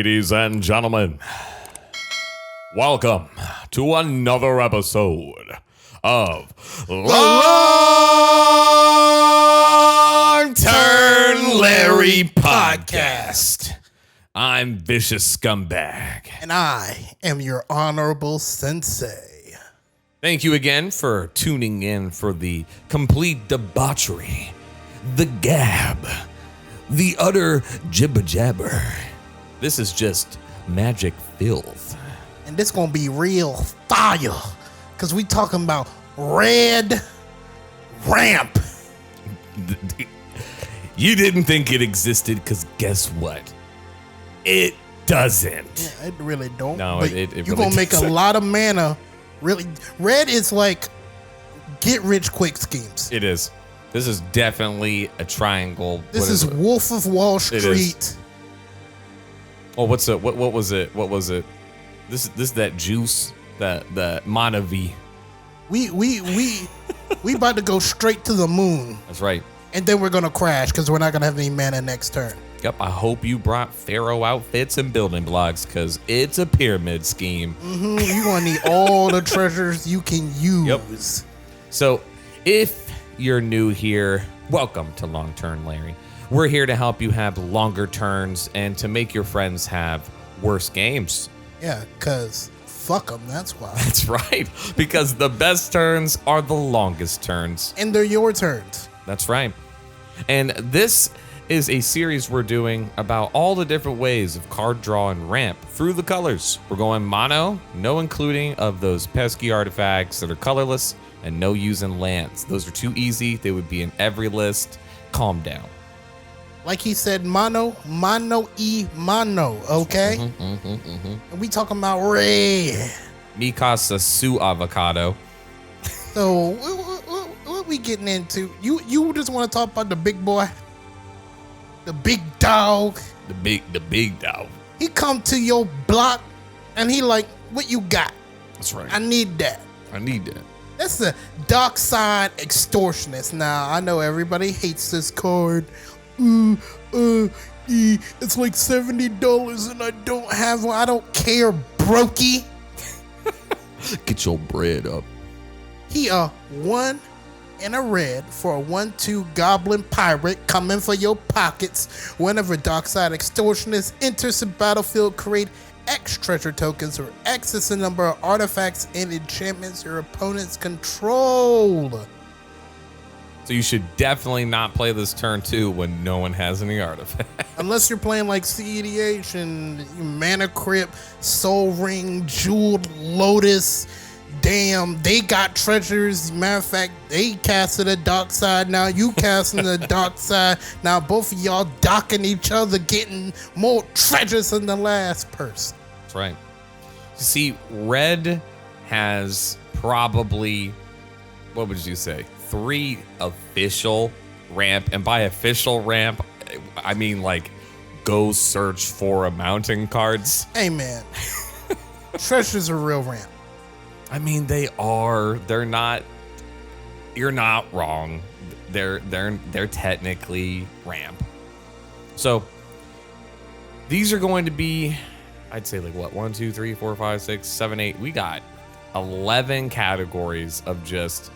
Ladies and gentlemen, welcome to another episode of Longturnlarry Podcast. I'm Vicious Scumbag. And I am your honorable sensei. Thank you again for tuning in for the complete debauchery, the gab, the utter jibber-jabber. This is just magic filth. And this gonna be real fire, because we talking about red ramp. You didn't think it existed, because guess what? It doesn't. Yeah, it really don't. No, but it you're really gonna make doesn't. a lot of mana. Really, red is like get rich quick schemes. It is. This is definitely a triangle. This is Wolf of Wall Street. Oh, what was it? What was it? This that juice, that Monavi. We about to go straight to the moon. That's right. And then we're gonna crash because we're not gonna have any mana next turn. Yep. I hope you brought pharaoh outfits and building blocks, because it's a pyramid scheme. You're gonna need all the treasures you can use. Yep. So, if you're new here, welcome to Longturnlarry. We're here to help you have longer turns and to make your friends have worse games. Yeah, because fuck them, that's why. That's right, because the best turns are the longest turns. And they're your turns. That's right. And this is a series we're doing about all the different ways of card draw and ramp through the colors. We're going mono, no including of those pesky artifacts that are colorless, and no using lands. Those are too easy. They would be in every list. Calm down. Like he said, mono, okay? And we talking about red. Mi casa su avocado. So, what we getting into? You just want to talk about the big boy? The big dog? The big dog. He come to your block, and he like, what you got? That's right. I need that. I need that. That's the dark side extortionist. Now, I know everybody hates this card. It's like $70 and I don't have one. I don't care, brokey. Get your bread up. He a 1 and a red for a 1/2 goblin pirate coming for your pockets. Whenever Darkside Extortionist enters the battlefield, create X treasure tokens, or X is the number of artifacts and enchantments your opponents control. So you should definitely not play this turn 2 when no one has any artifacts. Unless you're playing like CEDH and Mana Crypt, Soul Ring, Jeweled Lotus. Damn, they got treasures. Matter of fact, they casted a dark side. Now you casting the dark side. Now both of y'all docking each other, getting more treasures than the last person. That's right. You see, red has probably, what would you say, 3 official ramp. And by official ramp, I mean like go search for a mountain cards. Hey man, treasures are real ramp. I mean, they are. They're not. You're not wrong. They're technically ramp. So these are going to be, I'd say like what, 1, 2, 3, 4, 5, 6, 7, 8. We got 11 categories of just.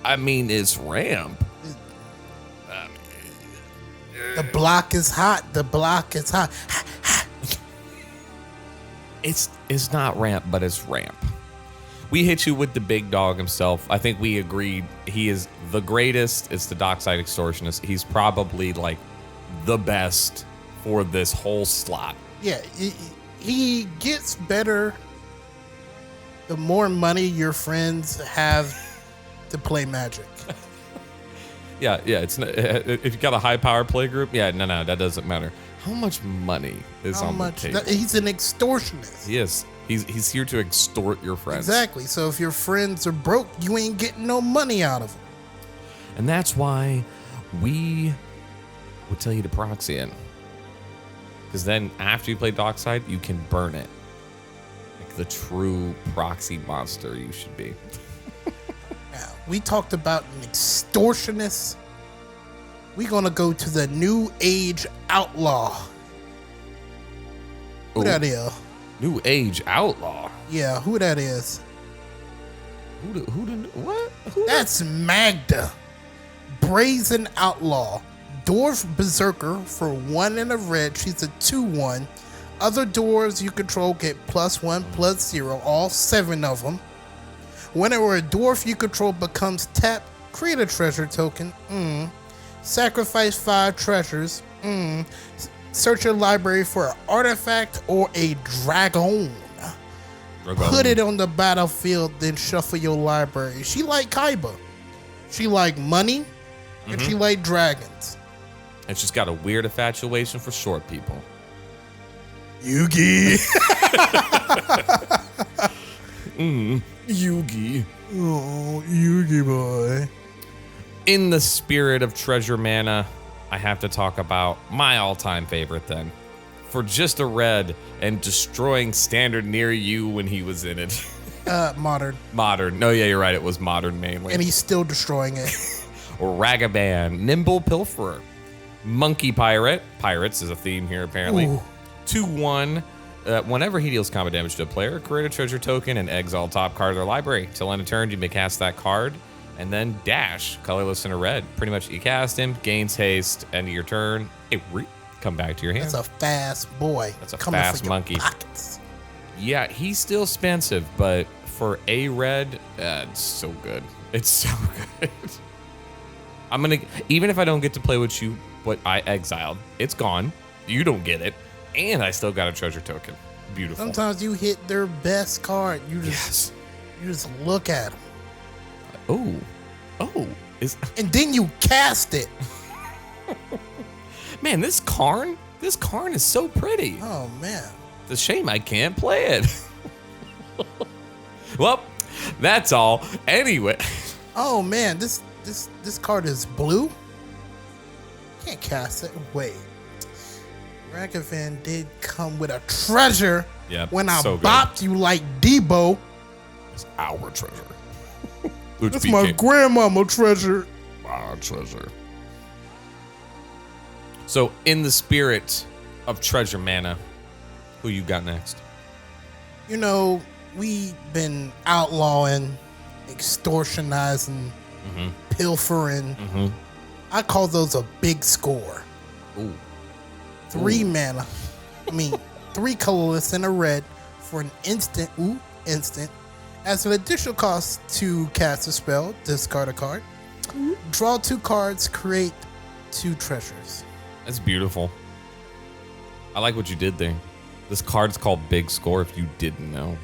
I mean, it's ramp. The block is hot. The block is hot. It's not ramp, but it's ramp. We hit you with the big dog himself. I think we agreed he is the greatest. It's the Dockside Extortionist. He's probably like the best for this whole slot. Yeah, he gets better the more money your friends have to play Magic. Yeah. It's if you got a high power play group. Yeah, no, that doesn't matter. How much money is on the table? He's an extortionist. Yes. He's here to extort your friends. Exactly. So if your friends are broke, you ain't getting no money out of them. And that's why we would tell you to proxy in. Because then after you play Dockside, you can burn it. Like the true proxy monster you should be. Now, we talked about an extortionist. We're going to go to the new age outlaw. Who that is? New Age Outlaw. Yeah, who that is? What? That's Magda. Brazen Outlaw. Dwarf Berserker for 1 and a red. She's a 2/1. Other dwarves you control get +1/+0, all 7 of them. Whenever a dwarf you control becomes tapped, create a treasure token. Sacrifice 5 treasures. Search your library for an artifact or a dragon. Put it on the battlefield, then shuffle your library. She like Kaiba. She like money, and she like dragons. And she's got a weird infatuation for short people. Yugi. Yugi. Oh, Yugi boy. In the spirit of treasure mana, I have to talk about my all-time favorite then. For just a red and destroying standard near you when he was in it. Modern. Modern. No, yeah, you're right. It was modern mainly. And he's still destroying it. Ragavan, Nimble Pilferer, Monkey Pirate. Pirates is a theme here apparently. 2/1. Whenever he deals combat damage to a player, create a treasure token and exile top card of their library. Till end of turn, you may cast that card and then dash, colorless and a red. Pretty much you cast him, gains haste, end of your turn. Come back to your hand. That's a fast boy. That's a coming fast for monkey. Pockets. Yeah, he's still expensive, but for a red, it's so good. It's so good. I'm gonna, even if I don't get to play with you, what I exiled, it's gone. You don't get it, and I still got a treasure token. Beautiful. Sometimes you hit their best card. You just look at them. And then you cast it. Man, this Karn is so pretty. Oh man. It's a shame I can't play it. Well, that's all. Anyway. Oh man, this card is blue. Can't cast it. Wait. Ragavan did come with a treasure. Yeah. When I so bopped you like Debo. It's our treasure. That's my grandmama treasure. Our treasure. So, in the spirit of treasure mana, who you got next? You know, we've been outlawing, extortionizing, pilfering. I call those a big score. Ooh. 3 mana. I mean, 3 colorless and a red for an instant. Instant. As an additional cost to cast a spell, discard a card. Draw 2 cards, create 2 treasures. That's beautiful. I like what you did there. This card's called Big Score if you didn't know.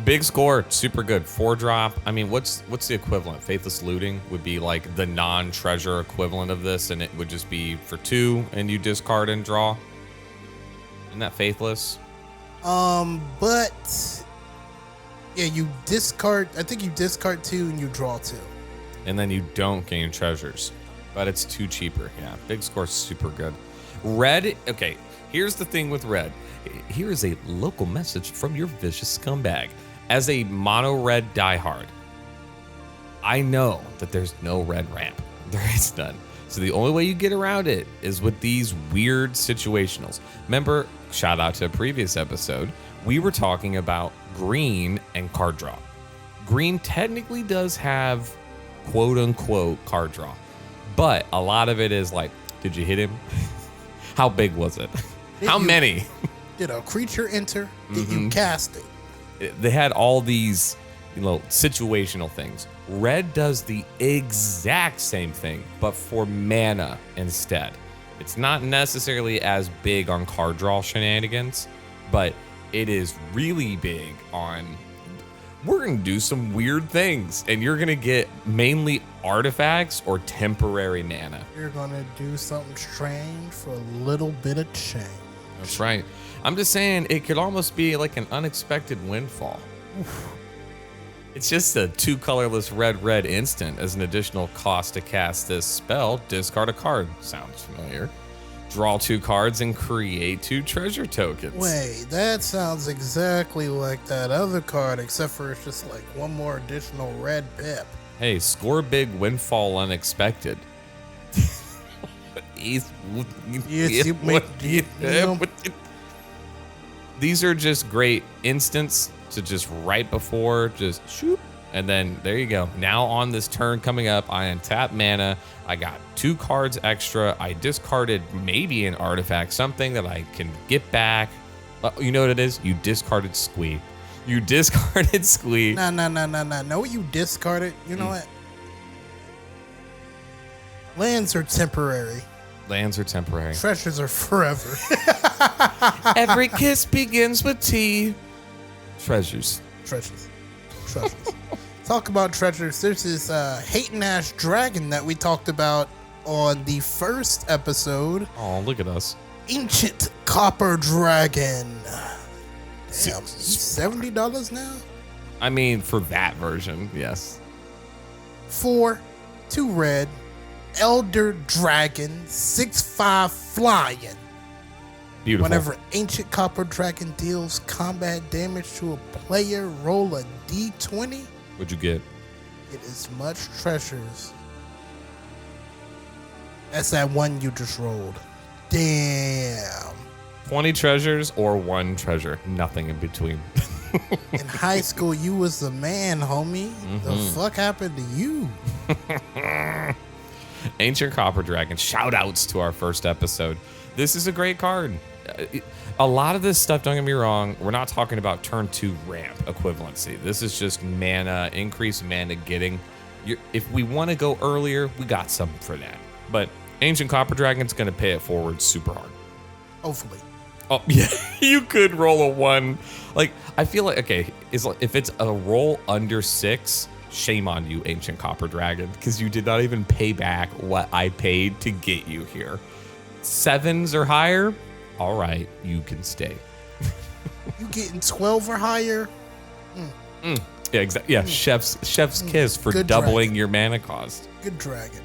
Big Score, super good. 4-drop. I mean, what's the equivalent? Faithless Looting would be like the non-treasure equivalent of this, and it would just be for 2 and you discard and draw. Isn't that Faithless? But yeah, you discard. I think you discard 2 and you draw 2. And then you don't gain treasures, but it's 2 cheaper. Yeah, Big Score's super good. Red, okay, here's the thing with red. Here is a local message from your vicious scumbag. As a mono red diehard, I know that there's no red ramp. There is none. So the only way you get around it is with these weird situationals. Remember, shout out to a previous episode, we were talking about green and card draw. Green technically does have quote unquote card draw, but a lot of it is like, did you hit him? How big was it? How many? Did a creature enter? Did you cast it? They had all these, situational things. Red does the exact same thing, but for mana instead. It's not necessarily as big on card draw shenanigans, but it is really big on, we're going to do some weird things, and you're going to get mainly artifacts or temporary mana. You're going to do something strange for a little bit of change. That's right. I'm just saying it could almost be like an unexpected windfall. Oof. It's just a 2 colorless red instant as an additional cost to cast this spell. Discard a card. Sounds familiar. Draw 2 cards and create 2 treasure tokens. Wait, that sounds exactly like that other card, except for it's just like 1 more additional red pip. Hey, score big, windfall unexpected. Yes, you make, you know. These are just great instants to just right before, just shoot. And then there you go. Now on this turn coming up, I untap mana. I got 2 cards extra. I discarded maybe an artifact, something that I can get back. You know what it is? You discarded Squee. You discarded Squee. No, you discarded. You know what? Lands are temporary. Lands are temporary. Treasures are forever. Every kiss begins with T. Treasures. Talk about treasures. There's this Hating Ash Dragon that we talked about on the first episode. Oh, look at us. Ancient Copper Dragon. Damn, $70 now? I mean, for that version, yes. 4, 2 red, Elder Dragon, 6/5 flying. Beautiful. Whenever Ancient Copper Dragon deals combat damage to a player, roll a d20. What'd you get? It is much treasures. That's that one you just rolled. Damn. 20 treasures or 1 treasure. Nothing in between. In high school, you was the man, homie. The fuck happened to you? Ancient Copper Dragon. Shout outs to our first episode. This is a great card. A lot of this stuff, don't get me wrong, we're not talking about turn 2 ramp equivalency. This is just mana, increased mana getting. If we want to go earlier, we got something for that. But Ancient Copper Dragon's going to pay it forward super hard. Hopefully. Oh, yeah, you could roll a 1. Like, I feel like, okay, if it's a roll under 6, shame on you, Ancient Copper Dragon, because you did not even pay back what I paid to get you here. 7s or higher, all right, you can stay. You getting 12 or higher? Yeah, exactly. Yeah, chef's kiss for Good doubling dragon. your mana cost. Good dragon.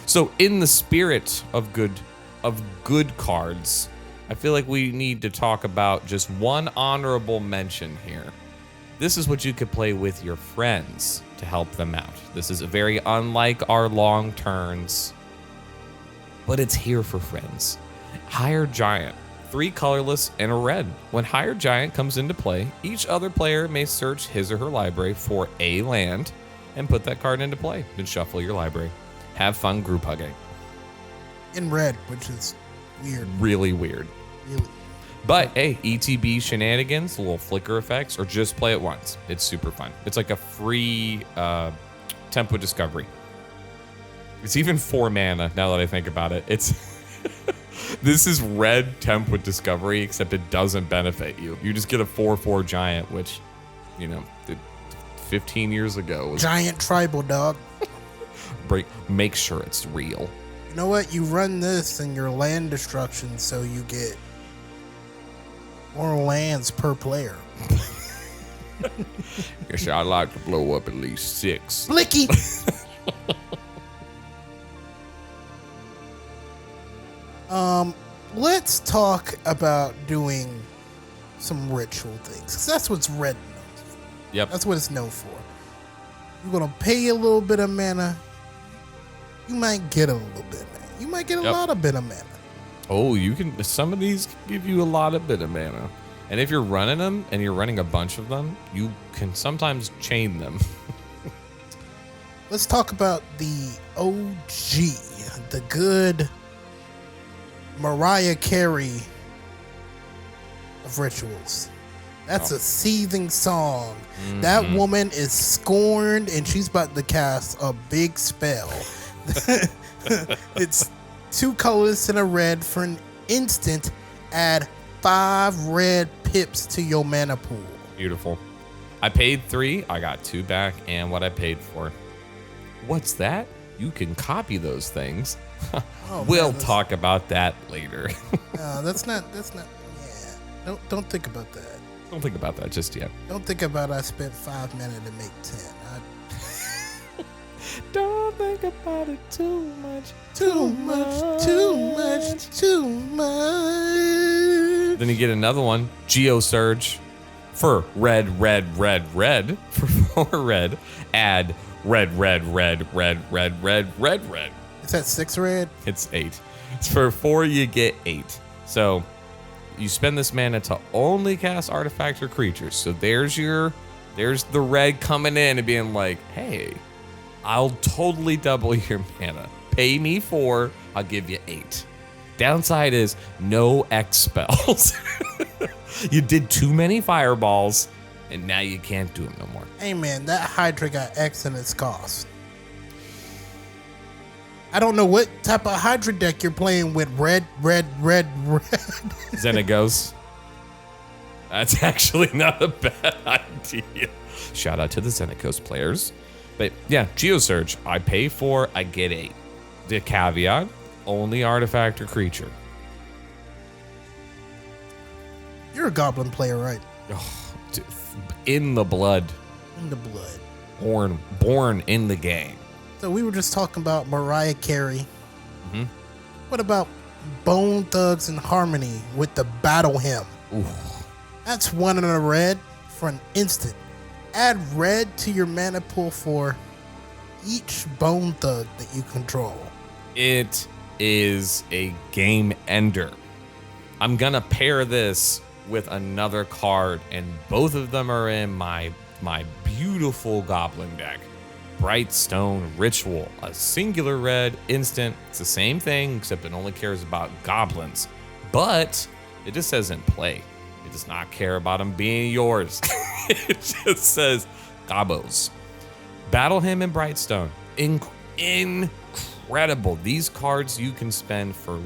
So, in the spirit of good cards, I feel like we need to talk about just one honorable mention here. This is what you could play with your friends to help them out. This is very unlike our long turns, but it's here for friends. Hired Giant. 3 colorless and a red. When Hired Giant comes into play, each other player may search his or her library for a land and put that card into play. Then shuffle your library. Have fun group hugging. In red, which is weird. Really weird. Really. But hey, ETB shenanigans, little flicker effects, or just play it once. It's super fun. It's like a free tempo discovery. It's even 4 mana now that I think about it. This is red temp with discovery, except it doesn't benefit you. You just get a 4/4 giant, which, 15 years ago was Giant tribal dog. Make sure it's real. You know what? You run this in your land destruction, so you get more lands per player. Guess I'd like to blow up at least 6. Blicky. Let's talk about doing some ritual things. 'Cause that's what's red knows for. Yep. That's what it's known for. You're gonna pay a little bit of mana. You might get a little bit of mana. You might get a lot of bit of mana. Oh, some of these give you a lot of bit of mana. And if you're running them and you're running a bunch of them, you can sometimes chain them. Let's talk about the OG, the good Mariah Carey of rituals. That's a seething song. Mm-hmm. That woman is scorned and she's about to cast a big spell. It's 2 colors and a red for an instant. Add 5 red pips to your mana pool. Beautiful. I paid 3. I got 2 back and what I paid for. What's that? You can copy those things. We'll talk about that later. No, that's not. Yeah. Don't think about that. Don't think about that just yet. Don't think about I spent 5 minutes to make 10. Don't think about it too much. Too much. Then you get another one, Geosurge, for red. For 4 red, add red. It's Is that 6 red? It's 8. It's for 4, you get 8. So you spend this mana to only cast artifact or creatures. So there's the red coming in and being like, hey, I'll totally double your mana. Pay me 4, I'll give you 8. Downside is no X spells. You did too many fireballs, and now you can't do them no more. Hey man, that Hydra got X in its cost. I don't know what type of Hydra deck you're playing with. Red. Xenagos. That's actually not a bad idea. Shout out to the Xenagos players. But yeah, Geosurge, I pay 4, I get 8. The caveat, only artifact or creature. You're a goblin player, right? Oh, in the blood. In the blood. Born in the game. So we were just talking about Mariah Carey. Mm-hmm. What about Bone Thugs and Harmony with the Battle Hymn? Ooh. That's 1 in a red for an instant. Add red to your mana pool for each Bone Thug that you control. It is a game ender. I'm gonna pair this with another card, and both of them are in my beautiful goblin deck. Brightstone Ritual, a singular red instant. It's the same thing, except it only cares about goblins. But it just says in play. It does not care about them being yours. It just says gobos. Battle Hymn and Brightstone. Incredible. These cards you can spend for...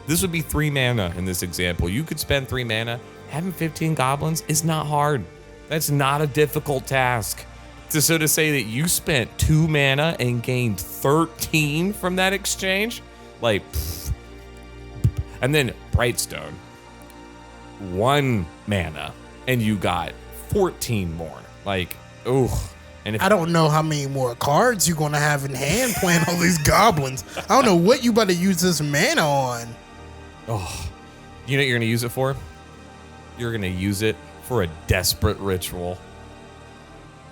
This would be 3 mana in this example. You could spend 3 mana. Having 15 goblins is not hard. That's not a difficult task. So to say that you spent 2 mana and gained 13 from that exchange, like, pfft. And then Brightstone, 1 mana, and you got 14 more. Like, ooh. And if I don't know how many more cards you're gonna have in hand playing all these goblins. I don't know what you about to use this mana on. Oh, you know what you're gonna use it for? You're gonna use it for a desperate ritual.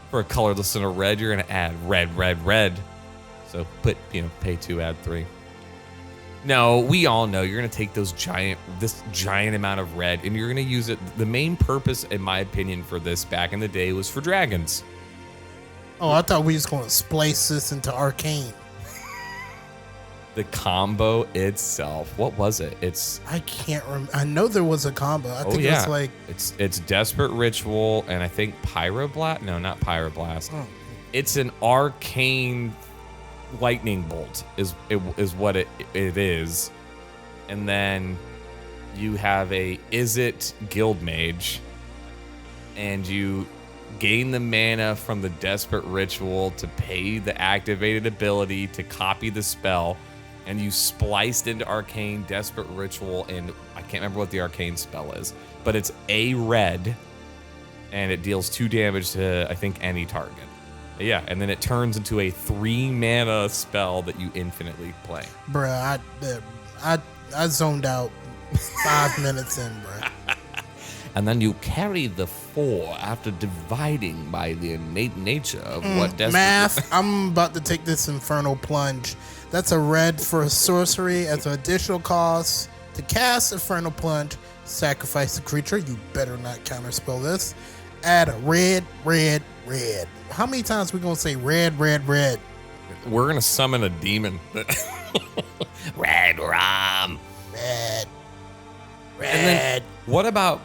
For a colorless and a red, you're gonna add red. So pay 2, add 3. No, we all know you're gonna take this giant amount of red and you're gonna use it. The main purpose, in my opinion, for this back in the day was for dragons. Oh, I thought we was gonna splice this into Arcane. The combo itself, what was it? I can't remember. I know there was a combo. I think it was like it's Desperate Ritual and I think Pyroblast. No, not Pyroblast. Oh. It's an arcane lightning bolt is what it is. And then you have a Izzet Guild Mage, and you gain the mana from the Desperate Ritual to pay the activated ability to copy the spell. And you spliced into Arcane, Desperate Ritual, and I can't remember what the Arcane spell is, but it's a red, and it deals 2 damage to, I think, any target. Yeah, and then it turns into a 3 mana spell that you infinitely play. Bruh, I zoned out 5 minutes in, bruh. And then you carry the 4 after dividing by the innate nature of what Desperate... Math, I'm about to take this Infernal Plunge. That's a red for a sorcery as an additional cost. To cast Infernal Plunge, sacrifice the creature. You better not counterspell this. Add a red. How many times we gonna say red? We're gonna summon a demon. Red Rom. Red. And then what about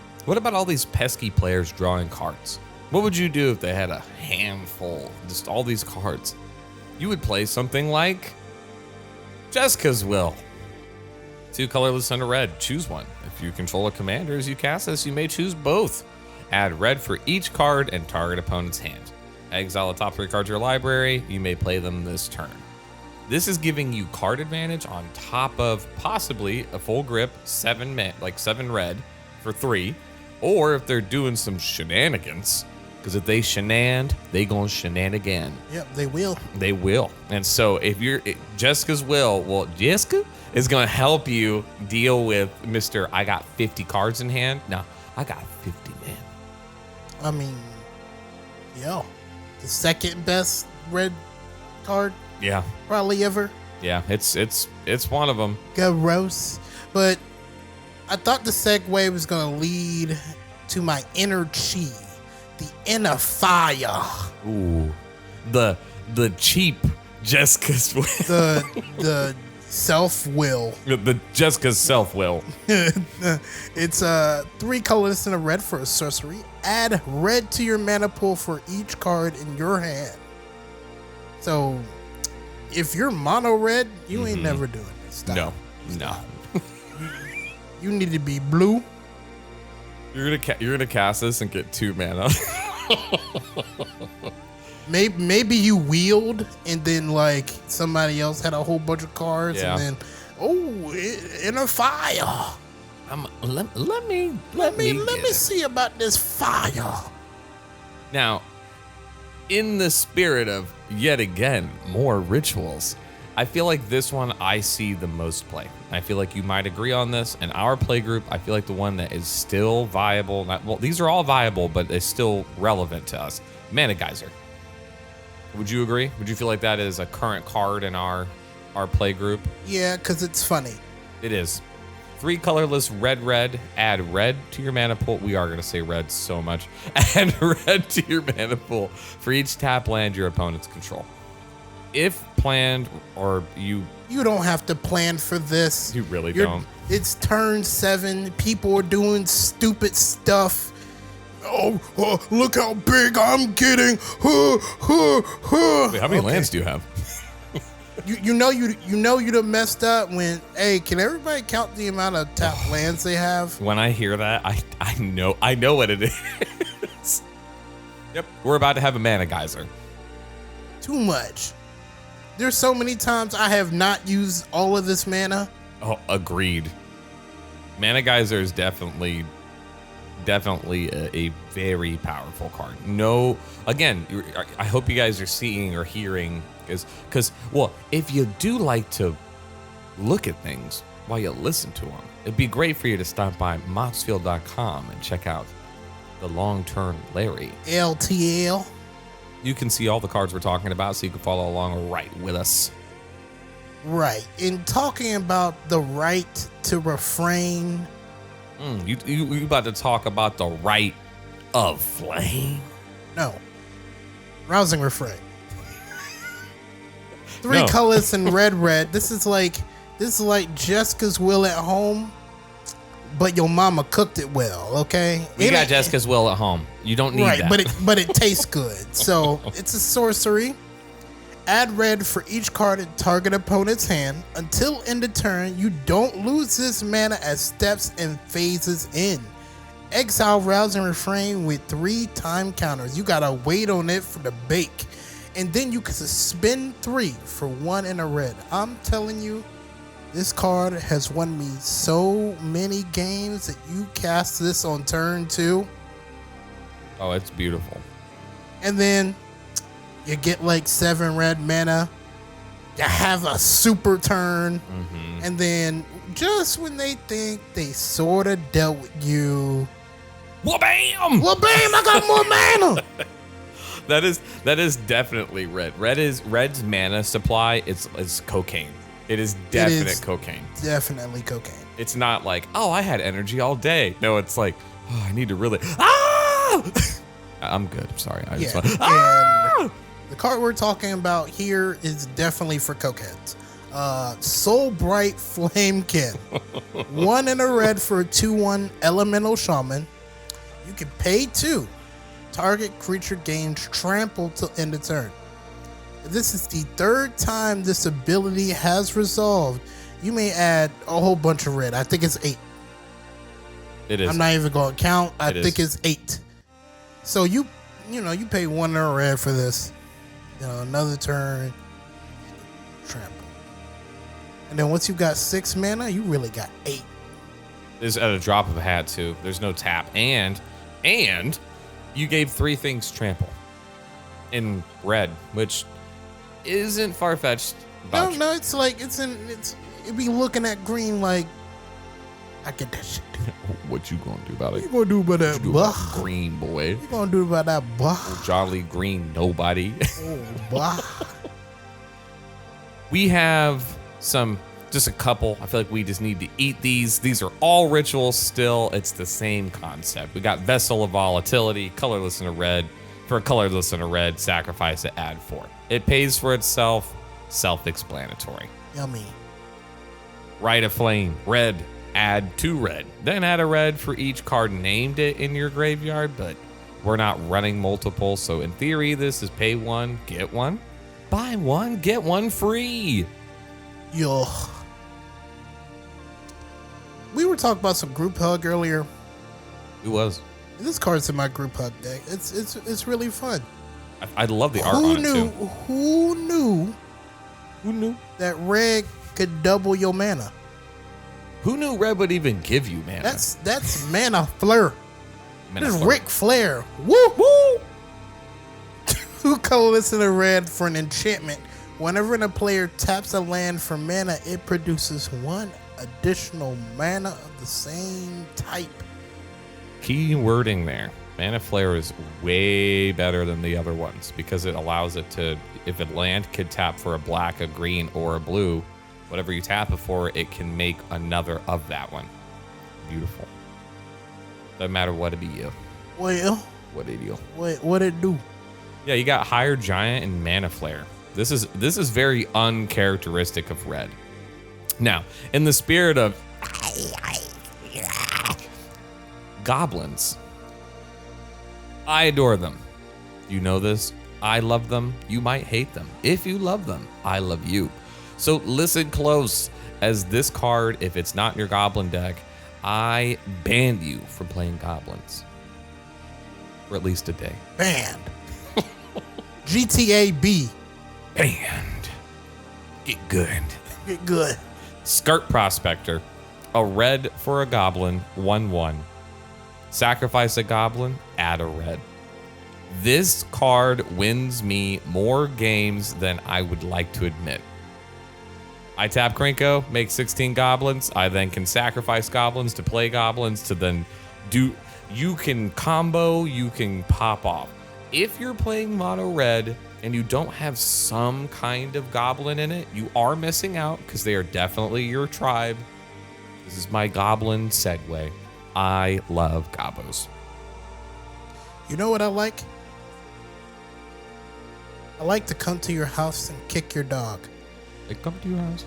all these pesky players drawing cards? What would you do if they had a handful, just all these cards? You would play something like Jessica's Will. 2 colorless and a red. Choose one. If you control a commander as you cast this, you may choose both. Add red for each card and target opponent's hand. Exile the top 3 cards of your library. You may play them this turn. This is giving you card advantage on top of possibly a full grip 7 red for 3. Or if they're doing some shenanigans, because if they shenaned, they gonna shenan again. Yep, they will. They will. And so if you're Jessica's Will, well, Jessica is gonna help you deal with Mr. I got 50 cards in hand. No, I got 50 men. I mean, the second best red card Yeah. probably ever. Yeah, it's one of them. Gross. But I thought the segue was gonna lead to my inner chi, the inner fire. Ooh, the cheap Jessica's the self-will. The Jessica's self-will. It's 3 colors and a red for a sorcery. Add red to your mana pool for each card in your hand. So, if you're mono red, you ain't never doing this. Stop. No. You need to be blue. You're gonna cast this and get 2 mana. Maybe you wield and then like somebody else had a whole bunch of cards and then inner fire. Let me see about this fire. Now, in the spirit of yet again more rituals, I feel like this one I see the most play. I feel like you might agree on this. In our play group, I feel like the one that is still viable. These are all viable, but it's still relevant to us. Mana Geyser. Would you agree? Would you feel like that is a current card in our play group? Yeah, because it's funny. It is. 3 colorless red. Add red to your mana pool. We are going to say red so much. Add red to your mana pool for each tap land your opponents control. If planned or you don't have to plan for this. You really don't. It's turn 7. People are doing stupid stuff. Oh, look how big I'm getting. Wait, how many lands do you have? You know you'd have messed up when, hey, can everybody count the amount of tap lands they have? When I hear that, I know what it is. Yep, we're about to have a Mana Geyser. Too much. There's so many times I have not used all of this mana. Oh, agreed. Mana Geyser is definitely a very powerful card. No, again, I hope you guys are seeing or hearing because if you do like to look at things while you listen to them, it'd be great for you to stop by Moxfield.com and check out the Longturnlarry. LTL. You can see all the cards we're talking about, so you can follow along right with us. Right. In talking about the right to refrain. You about to talk about the right of flame? No. Rousing refrain. 3 colors and red. This is like Jessica's will at home, but your mama cooked it well, okay? We got Jessica's will at home. You don't need that. But it tastes good. So it's a sorcery. Add red for each card in target opponent's hand. Until end of turn, you don't lose this mana as steps and phases in. Exile Rousing Refrain with 3 time counters. You gotta wait on it for the bake. And then you can spend 3 for 1 in a red. I'm telling you, this card has won me so many games that you cast this on turn 2. Oh, it's beautiful. And then you get like 7 red mana. You have a super turn. And then just when they think they sort of dealt with you, wha-bam! Wha-bam, I got more mana! That is definitely red. Red's mana supply is cocaine. It is definite cocaine. Definitely cocaine. It's not like, oh, I had energy all day. No, it's like, oh, I need to really I'm good. I'm sorry. The card we're talking about here is definitely for cokeheads. Soul Bright Flamekin. 1 in a red for a 2/1 elemental shaman. You can pay 2. Target creature gains trample till end of turn. This is the 3rd time this ability has resolved. You may add a whole bunch of red. I think it's 8. It is. I'm not even going to count. I think it's 8. So you pay 1 in a red for this. Another turn, trample. And then once you got 6 mana, you really got 8. It's at a drop of a hat too. There's no tap, and you gave 3 things trample in red, which isn't far fetched. No, it's like it'd be looking at green like, I get that shit. What you gonna do about it? You gonna do about that, boy? Green boy. You gonna do about that, boy? Jolly green nobody. Oh, boy. We have just a couple. I feel like we just need to eat these. These are all rituals still. It's the same concept. We got Vessel of Volatility, colorless and a red. For a colorless and a red, sacrifice it, add 4. It pays for itself, self-explanatory. Yummy. Rite of Flame, red, add 2 red. Then add a red for each card named it in your graveyard, but we're not running multiple, so in theory, this is pay 1, get 1. Buy 1, get 1 free. Yo. We were talking about some group hug earlier. It was. This card's in my group hug deck. It's really fun. I love the art on it too. Who knew that red could double your mana? Who knew red would even give you mana? That's mana flare. Mana This is flare. Ric Flair. Woo woo. 2 colorless and a red for an enchantment. Whenever a player taps a land for mana, it produces 1 additional mana of the same type. Key wording there. Mana Flare is way better than the other ones because it allows it to, if a land could tap for a black, a green, or a blue, whatever you tap it for, it can make another of that one. Beautiful. Doesn't matter what it be you. Well, What it you. what it do? Yeah, you got Higher Giant and Mana Flare. This is very uncharacteristic of red. Now, in the spirit of goblins, I adore them. You know this. I love them. You might hate them. If you love them, I love you. So listen close, as this card, if it's not in your goblin deck, I ban you from playing goblins for at least a day. Banned. GTA B. Banned. Get good. Get good. Skirt Prospector. A red for a goblin, 1/1. Sacrifice a goblin, add a red. This card wins me more games than I would like to admit. I tap Krenko, make 16 goblins. I then can sacrifice goblins to play goblins to then do. You can combo, you can pop off. If you're playing mono red and you don't have some kind of goblin in it, you are missing out because they are definitely your tribe. This is my goblin segue. I love gobos. You know what I like? I like to come to your house and kick your dog. They come to your house.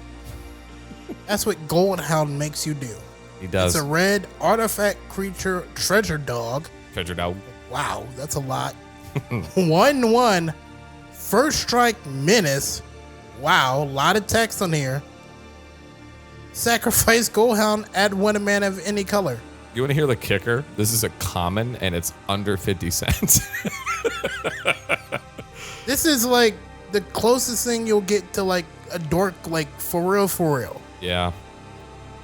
That's what Goldhound makes you do. He does. It's a red artifact creature treasure dog. Treasure dog. Wow, that's a lot. 1/1. First strike menace. Wow, a lot of text on here. Sacrifice Goldhound, add 1 mana of any color. You want to hear the kicker? This is a common and it's under 50 cents. This is like the closest thing you'll get to like a dork, like for real, for real. Yeah.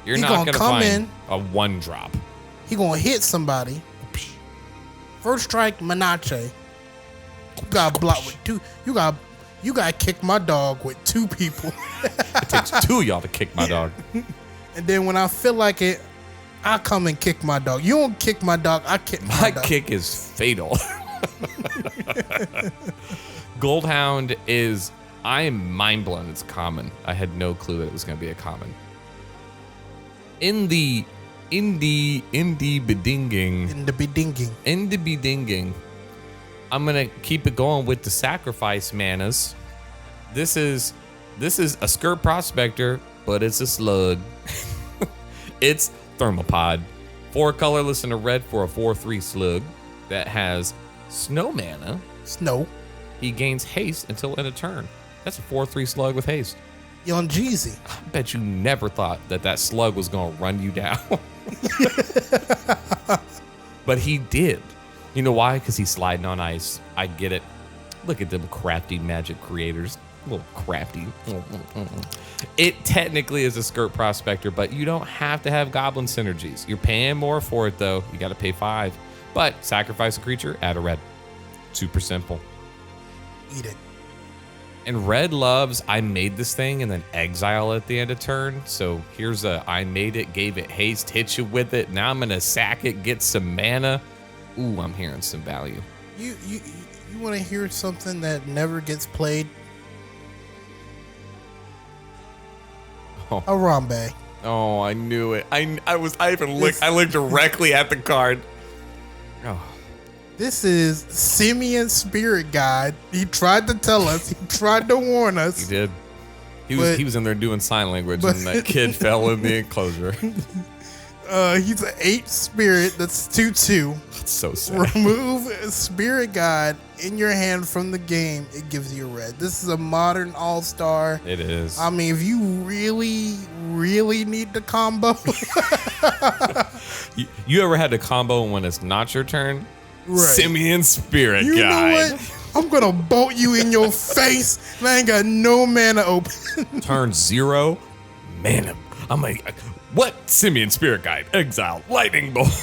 You're He not gonna going to come find in. a 1-drop. He gonna hit somebody. First strike Menache. You got block with 2. You got kick my dog with 2 people. It takes 2 of y'all to kick my dog. And then when I feel like it, I come and kick my dog. You don't kick my dog, I kick my My dog. kick is fatal. Goldhound is, I am mind blown. It's common. I had no clue that it was going to be a common. In the bedinging, In the bedinging. I'm gonna keep it going with the sacrifice manas. This is a skirt prospector, but it's a slug. It's Thermopod. 4 colorless and a red for a 4/3 slug that has snow mana. Snow. He gains haste until end of turn. That's a 4/3 slug with haste. Young Jeezy. I bet you never thought that slug was gonna run you down. But he did. You know why? Because he's sliding on ice. I get it. Look at them crafty magic creators. A little crafty. It technically is a skirt prospector, but you don't have to have goblin synergies. You're paying more for it, though. You got to pay 5. But sacrifice a creature, add a red. Super simple. Eat it. And red loves, I made this thing and then exile at the end of turn. So here's I made it, gave it haste, hit you with it. Now I'm going to sack it, get some mana. Ooh, I'm hearing some value. You want to hear something that never gets played? Harambe. Oh, I knew it. I looked directly at the card. Oh. This is Simeon Spirit Guide. He tried to tell us. He tried to warn us. He did. He was in there doing sign language, and that kid fell in the enclosure. He's an 8 spirit. That's 2/2. That's so sad. Remove a Spirit Guide in your hand from the game. It gives you a red. This is a modern all-star. It is. I mean, if you really, really need the combo. You ever had a combo when it's not your turn? Right. Simeon Spirit You Guide. know what? I'm gonna bolt you in your face, and I ain't got no mana open. Turn 0, mana. I'm like, what? Simeon Spirit Guide, exile, lightning bolt.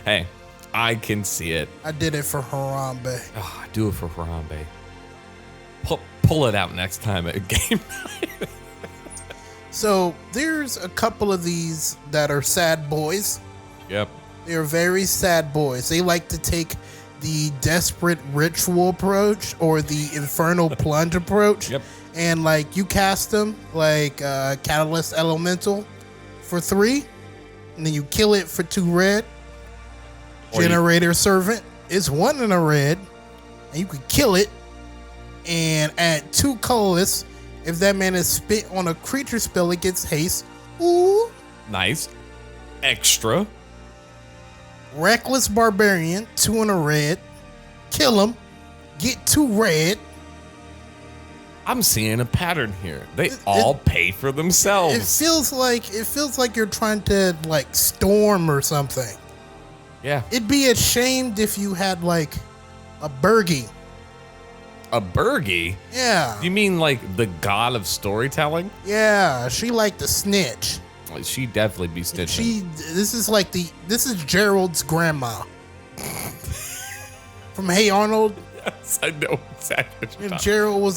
Hey, I can see it. I did it for Harambe. Oh, do it for Harambe. Pull it out next time at game night. So there's a couple of these that are sad boys. Yep. They're very sad boys. They like to take the desperate ritual approach or the infernal plunge approach. Yep. And like you cast them like Catalyst Elemental for 3, and then you kill it for 2 red. Generator Servant is 1 in a red, and you could kill it and add 2 colorless. If that man is spit on a creature spell, it gets haste. Ooh. Nice. Extra. Reckless Barbarian, 2 in a red. Kill him. Get 2 red. I'm seeing a pattern here. They all pay for themselves. It feels like you're trying to like storm or something. Yeah. It'd be ashamed if you had like a Bergie. A Bergie? Yeah. You mean like the god of storytelling? Yeah, she like to snitch. Like, she'd definitely be snitching. This is Gerald's grandma. From Hey Arnold. Yes, I know exactly what you're talking Gerald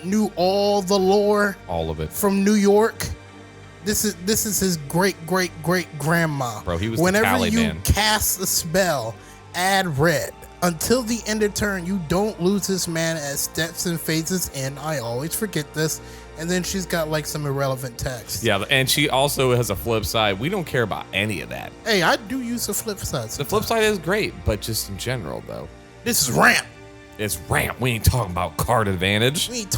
knew all the lore. All of it. From New York. This is his great grandma. Bro, he was Whenever the tally you man. cast a spell, add red. Until the end of turn, you don't lose this man as steps and phases in. I always forget this. And then she's got like some irrelevant text. Yeah, and she also has a flip side. We don't care about any of that. Hey, I do use the flip side. The flip side is great, but just in general, though. This is ramp. It's ramp. We ain't talking about card advantage. We ain't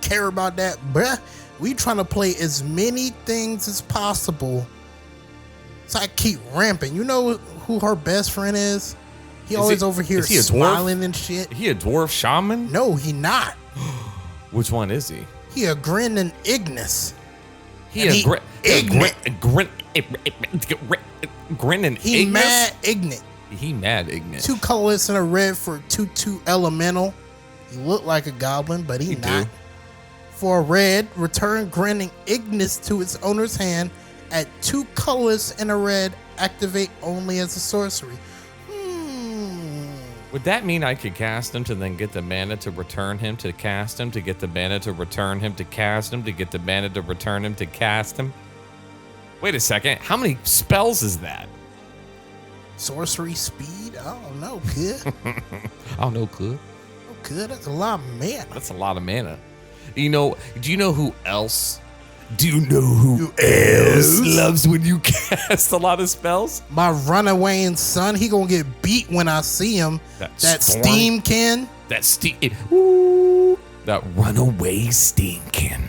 care about that, bruh. We trying to play as many things as possible. So I keep ramping. You know who her best friend is? He always over here smiling and shit. He a dwarf shaman? No, he not. Which one is he? He a grinning Ignis. He grinning He Ignis? mad Ignis. He mad Ignis. 2 colorless and a red for 2/2 elemental. He look like a goblin, but he not. Do. For a red, return grinning Ignis to its owner's hand. At 2 colorless and a red, activate only as a sorcery. Would that mean I could cast him to then get the mana to return him to cast him to get the mana to return him to cast him to get the mana to return him to cast him? Wait a second. How many spells is that? Sorcery speed? I don't know, kid. I don't know, could. Oh, good. That's a lot of mana. That's a lot of mana. Do you know who else? Do you know who else loves when you cast a lot of spells? My runaway son, he gonna get beat when I see him. That Steamkin. That runaway Steamkin.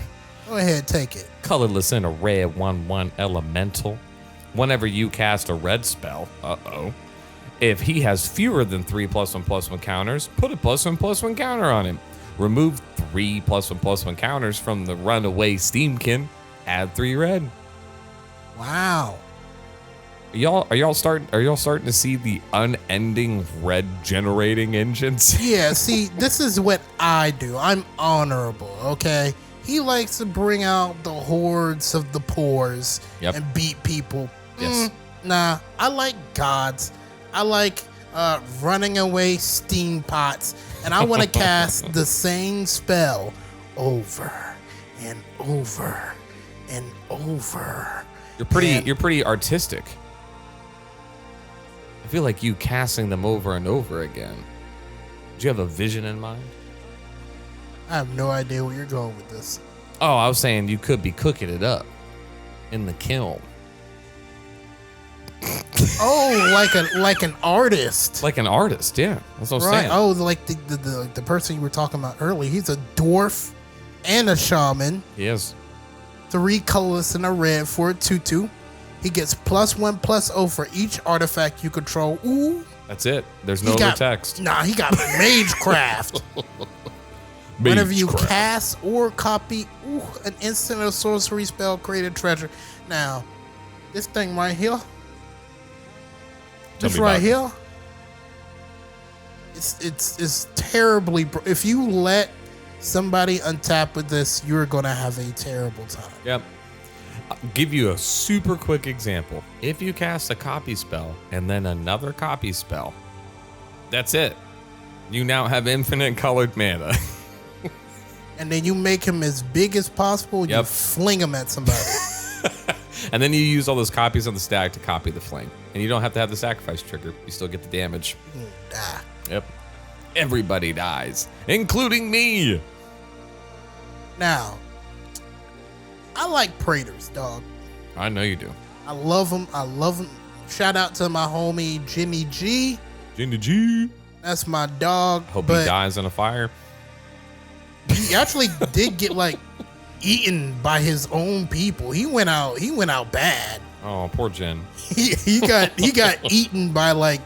Go ahead, take it. Colorless in a red 1/1 elemental. Whenever you cast a red spell, if he has fewer than 3 +1/+1 counters, put a +1/+1 counter on him. Remove 3 +1/+1 counters from the runaway Steamkin. Add 3 red. Wow. Are y'all starting to see the unending red generating engines? Yeah, see, this is what I do. I'm honorable, okay? He likes to bring out the hordes of the pores and beat people. Yes. Nah, I like gods. I like running away steam pots. And I want to cast the same spell over and over and over. You're pretty artistic. I feel like you casting them over and over again. Do you have a vision in mind? I have no idea where you're going with this. Oh, I was saying you could be cooking it up in the kiln. Oh, like an artist. Like an artist, yeah. That's what I'm Right. saying. Oh, like the person you were talking about earlier. He's a dwarf and a shaman. He is. 3 colors and a red for a 2/2. He gets +1/+0 for each artifact you control. Ooh. That's it. There's no other text. Nah, he got Magecraft. Whenever you Magecraft. cast or copy an instant or sorcery spell, create a treasure. Now, this thing right here. Tell This me right about here. It's terribly. If you let somebody untap with this, you're gonna have a terrible time. Yep. I'll give you a super quick example. If you cast a copy spell and then another copy spell, that's it. You now have infinite colored mana. And then you make him as big as possible. You Yep. fling him at somebody. And then you use all those copies on the stack to copy the fling. And you don't have to have the sacrifice trigger. You still get the damage. Ah. Yep. Everybody dies, including me. Now, I like Praetors, dog. I know you do. I love them. I love them. Shout out to my homie Jimmy G. Jenny G. That's my dog. Hope but he dies in a fire. he actually did get like eaten by his own people. He went out bad. Oh, poor Jen. He got eaten by like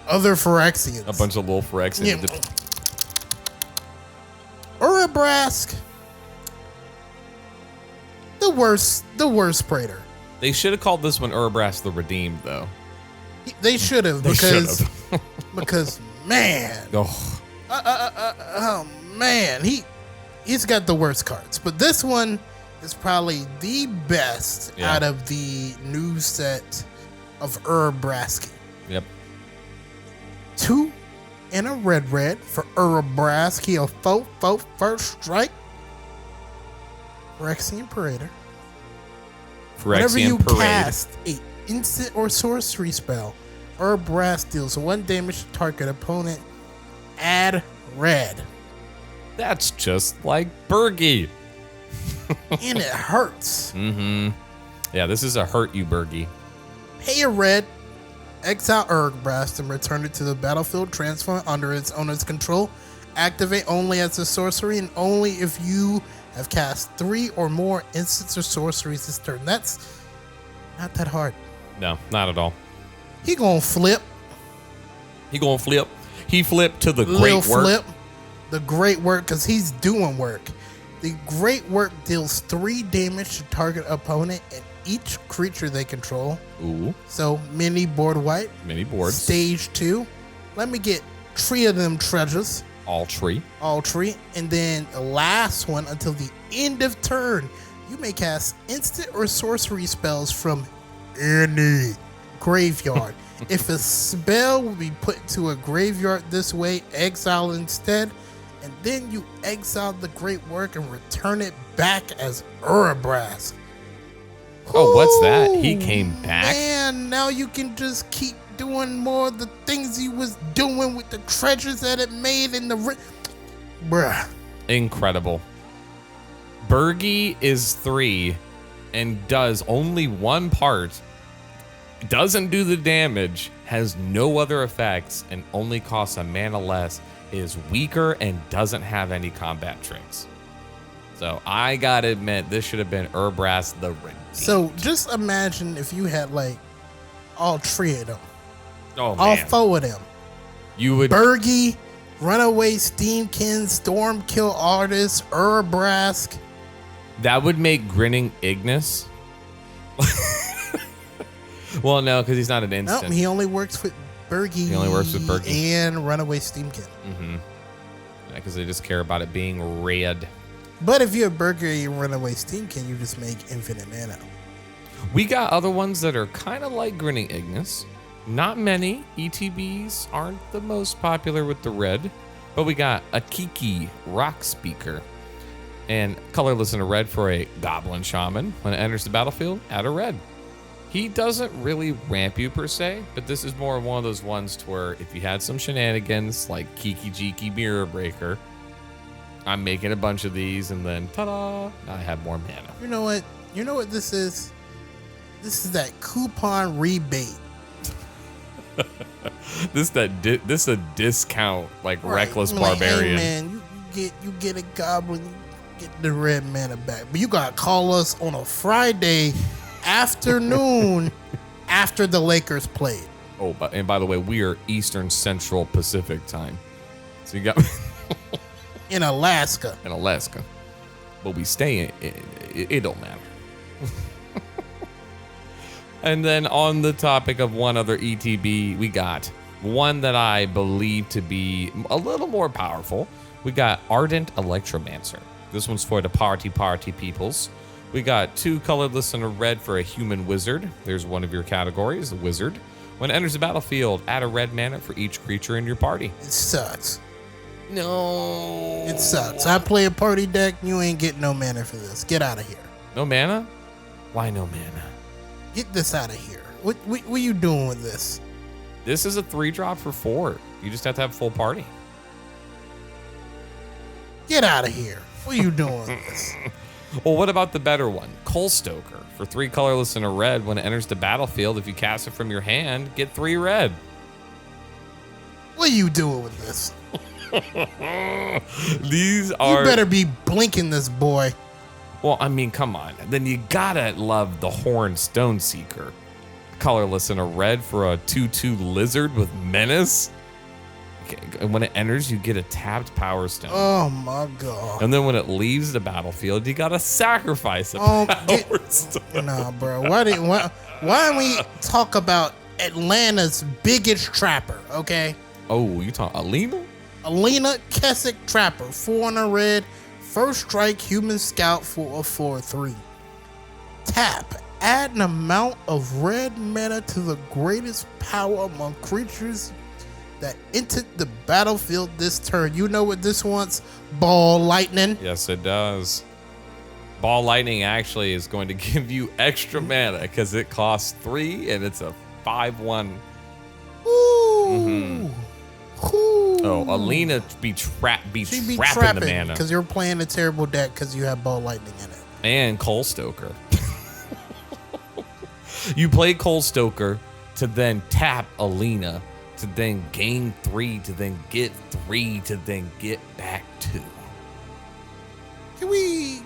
other Phyrexians. A bunch of little Phyrexians. Yeah. Urabrask. The worst Praetor. They should have called this one Urabras the Redeemed, though. They should have They because should've. because man, Oh, oh man, he's got the worst cards. But this one is probably the best Yeah. out of the new set of Urabrask. yep. 2 and a red for Urabrask. He'll 4/4 first strike. Phyrexian Parader. Whenever you Phyrexian Parade. cast a instant or sorcery spell, Urabrask deals 1 damage to target opponent. Add red. That's just like Bergie. And it hurts. Mm-hmm. Yeah, this is a hurt you, Bergie. Pay a red. Exile Urabrask and return it to the battlefield. Transfer under its owner's control. Activate only as a sorcery and only if you have cast 3 or more instants or sorceries this turn. That's not that hard. No, not at all. He gonna flip. He gonna flip. He flipped to the Lil great work. flip. The great work, because he's doing work. The great work deals 3 damage to target opponent and each creature they control. Ooh, So mini board wipe. mini boards. Stage 2. Let me get 3 of them treasures. All tree. All 3. And then the last one until the end of turn. You may cast instant or sorcery spells from any graveyard. If a spell will be put into a graveyard this way, exile instead. And then you exile the great work and return it back as Urabrask. Oh, what's that? He Ooh, came back? Man, now you can just keep doing more of the things he was doing with the treasures that it made in the... Bruh. Incredible. Bergie is 3 and does only 1 part. Doesn't do the damage, has no other effects, and only costs a mana less, is weaker, and doesn't have any combat tricks. So I gotta admit, this should have been Urabrask the Redeemed. So just imagine if you had like all 3 of them. Oh, All man. 4 of them. You would... Bergie, Runaway Steamkin, Stormkill Artist, Urabrask. That would make Grinning Ignis. Well, no, because he's not an Nope, instant. he only works with Bergie. He only works with Bergie. And Runaway Steamkin. Mm-hmm. Because they just care about it being red. But if you have Bergie and Runaway Steamkin, you just make infinite mana. We got other ones that are kind of like Grinning Ignis. Not many. ETBs aren't the most popular with the red. But we got a Kiki Rock Speaker. And colorless in a red for a Goblin Shaman. When it enters the battlefield, add a red. He doesn't really ramp you per se, but this is more one of those ones to where if you had some shenanigans like Kiki Jiki Mirror Breaker, I'm making a bunch of these, and then ta-da, I have more mana. You know what? You know what this is? This is that coupon rebate. This is a discount, like Right. reckless Like, barbarian. hey man, you get a goblin, you get the red mana back. But you gotta call us on a Friday afternoon after the Lakers played. Oh, and by the way, we are Eastern Central Pacific time. So you got In Alaska. in Alaska, but we stay it don't matter. And then on the topic of one other ETB, we got one that I believe to be a little more powerful. We got Ardent Electromancer. This one's for the party peoples. We got 2 colorless and a red for a human wizard. There's one of your categories, a wizard. When it enters the battlefield, add a red mana for each creature in your party. It sucks. No. It sucks. I play a party deck, you ain't getting no mana for this. Get out of here. No mana? Why no mana? Get this out of here. What are you doing with this? This is a 3-drop for 4. You just have to have full party. Get out of here. What are you doing with this? Well, what about the better one? Coal Stoker. For 3 colorless and a red, when it enters the battlefield, if you cast it from your hand, get 3 red. What are you doing with this? These are... You better be blinking this boy. Well, I mean, come on. Then you gotta love the Horn Stoneseeker. Colorless and a red for a 2/2 lizard with menace. And when it enters, you get a tapped Power Stone. Oh my god. And then when it leaves the battlefield, you gotta sacrifice a Power Stone. Nah, bro. Why don't we talk about Atlanta's biggest trapper, okay? Oh, you talking Alina? Alina Keswick Trapper, 4 on a red, first strike human scout for a 4/3. Tap. Add an amount of red mana to the greatest power among creatures that entered the battlefield this turn. You know what this wants? Ball lightning. Yes, it does. Ball Lightning actually is going to give you extra mana because it costs 3 and it's a 5/1. Ooh. Ooh. Oh, Alina be trapping the mana. Because you're playing a terrible deck because you have ball lightning in it. And Coal Stoker. You play Coal Stoker to then tap Alina, to then gain 3, to then get 3, to then get back 2. Can we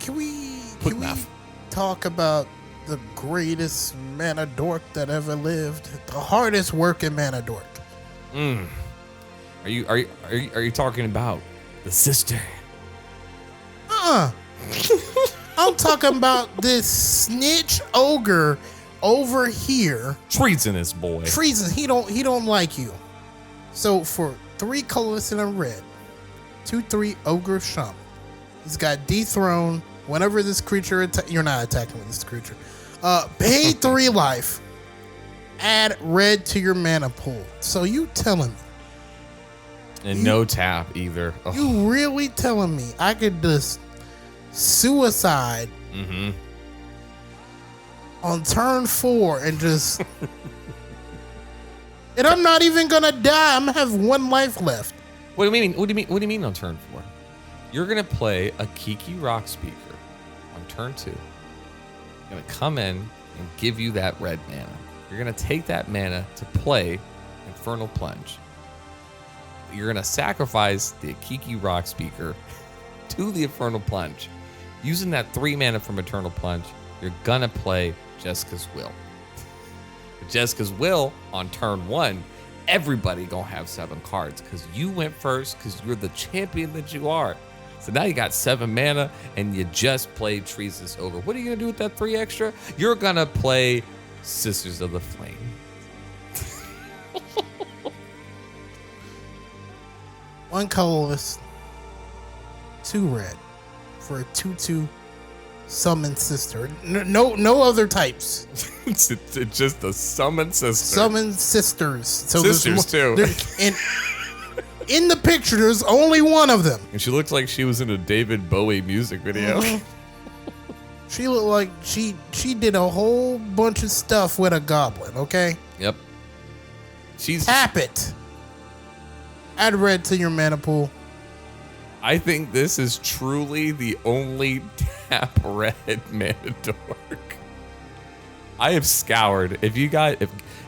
math. talk about the greatest mana dork that ever lived? The hardest working mana dork. Are you talking about the sister? I'm talking about this snitch ogre over here. Treasonous boy. Treason. He don't like you. So for 3 colorless and a red, 2/3 ogre shaman. He's got dethrone. Whenever this creature you're not attacking with this creature. Pay 3 life. Add red to your mana pool. So you telling me? And no tap either. Oh. You really telling me I could just suicide on turn 4 and just and I'm not even gonna die. I'm gonna have 1 life left. What do you mean? What do you mean on turn 4? You're gonna play a Kiki Rock Speaker on turn 2. Gonna come in and give you that red mana. You're gonna take that mana to play Infernal Plunge. You're gonna sacrifice the Kiki Rock Speaker to the Infernal Plunge. Using that 3 mana from Eternal Plunge, you're gonna play Jessica's Will. Jessica's Will on turn 1, everybody gonna have 7 cards because you went first because you're the champion that you are. So now you got 7 mana and you just played Treasonous Ogre. What are you gonna do with that 3 extra? You're gonna play Sisters of the Flame. 1 colorless, 2 red for a 2/2 summon sister. No other types. It's just a summon sister. Summon sisters. So Sisters too. And in the picture, there's only 1 of them. And she looked like she was in a David Bowie music video. She looked like she did a whole bunch of stuff with a goblin. Okay. Yep. She's Tap it. Add red to your mana pool. I think this is truly the only tap red mana dork. I have scoured. If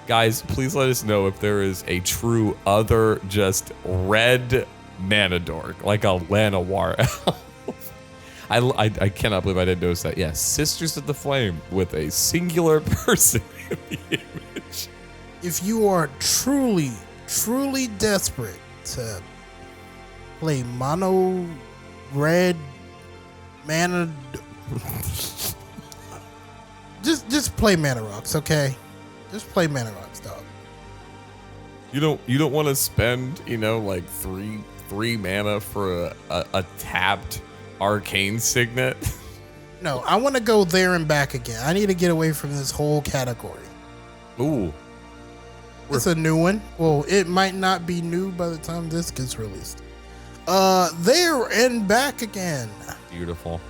guys, please let us know if there is a true other just red mana dork, like a Llanowar elf. I cannot believe I didn't notice that. Yes, Sisters of the Flame with a singular person in the image. If you are truly desperate to play mono red mana, just play Mana Rocks, okay? Just play Mana Rocks, dog. You don't want to spend like three mana for a tapped arcane signet. No, I want to go there and back again. I need to get away from this whole category. Ooh. It's a new one. Well, it might not be new by the time this gets released. There and back again. Beautiful.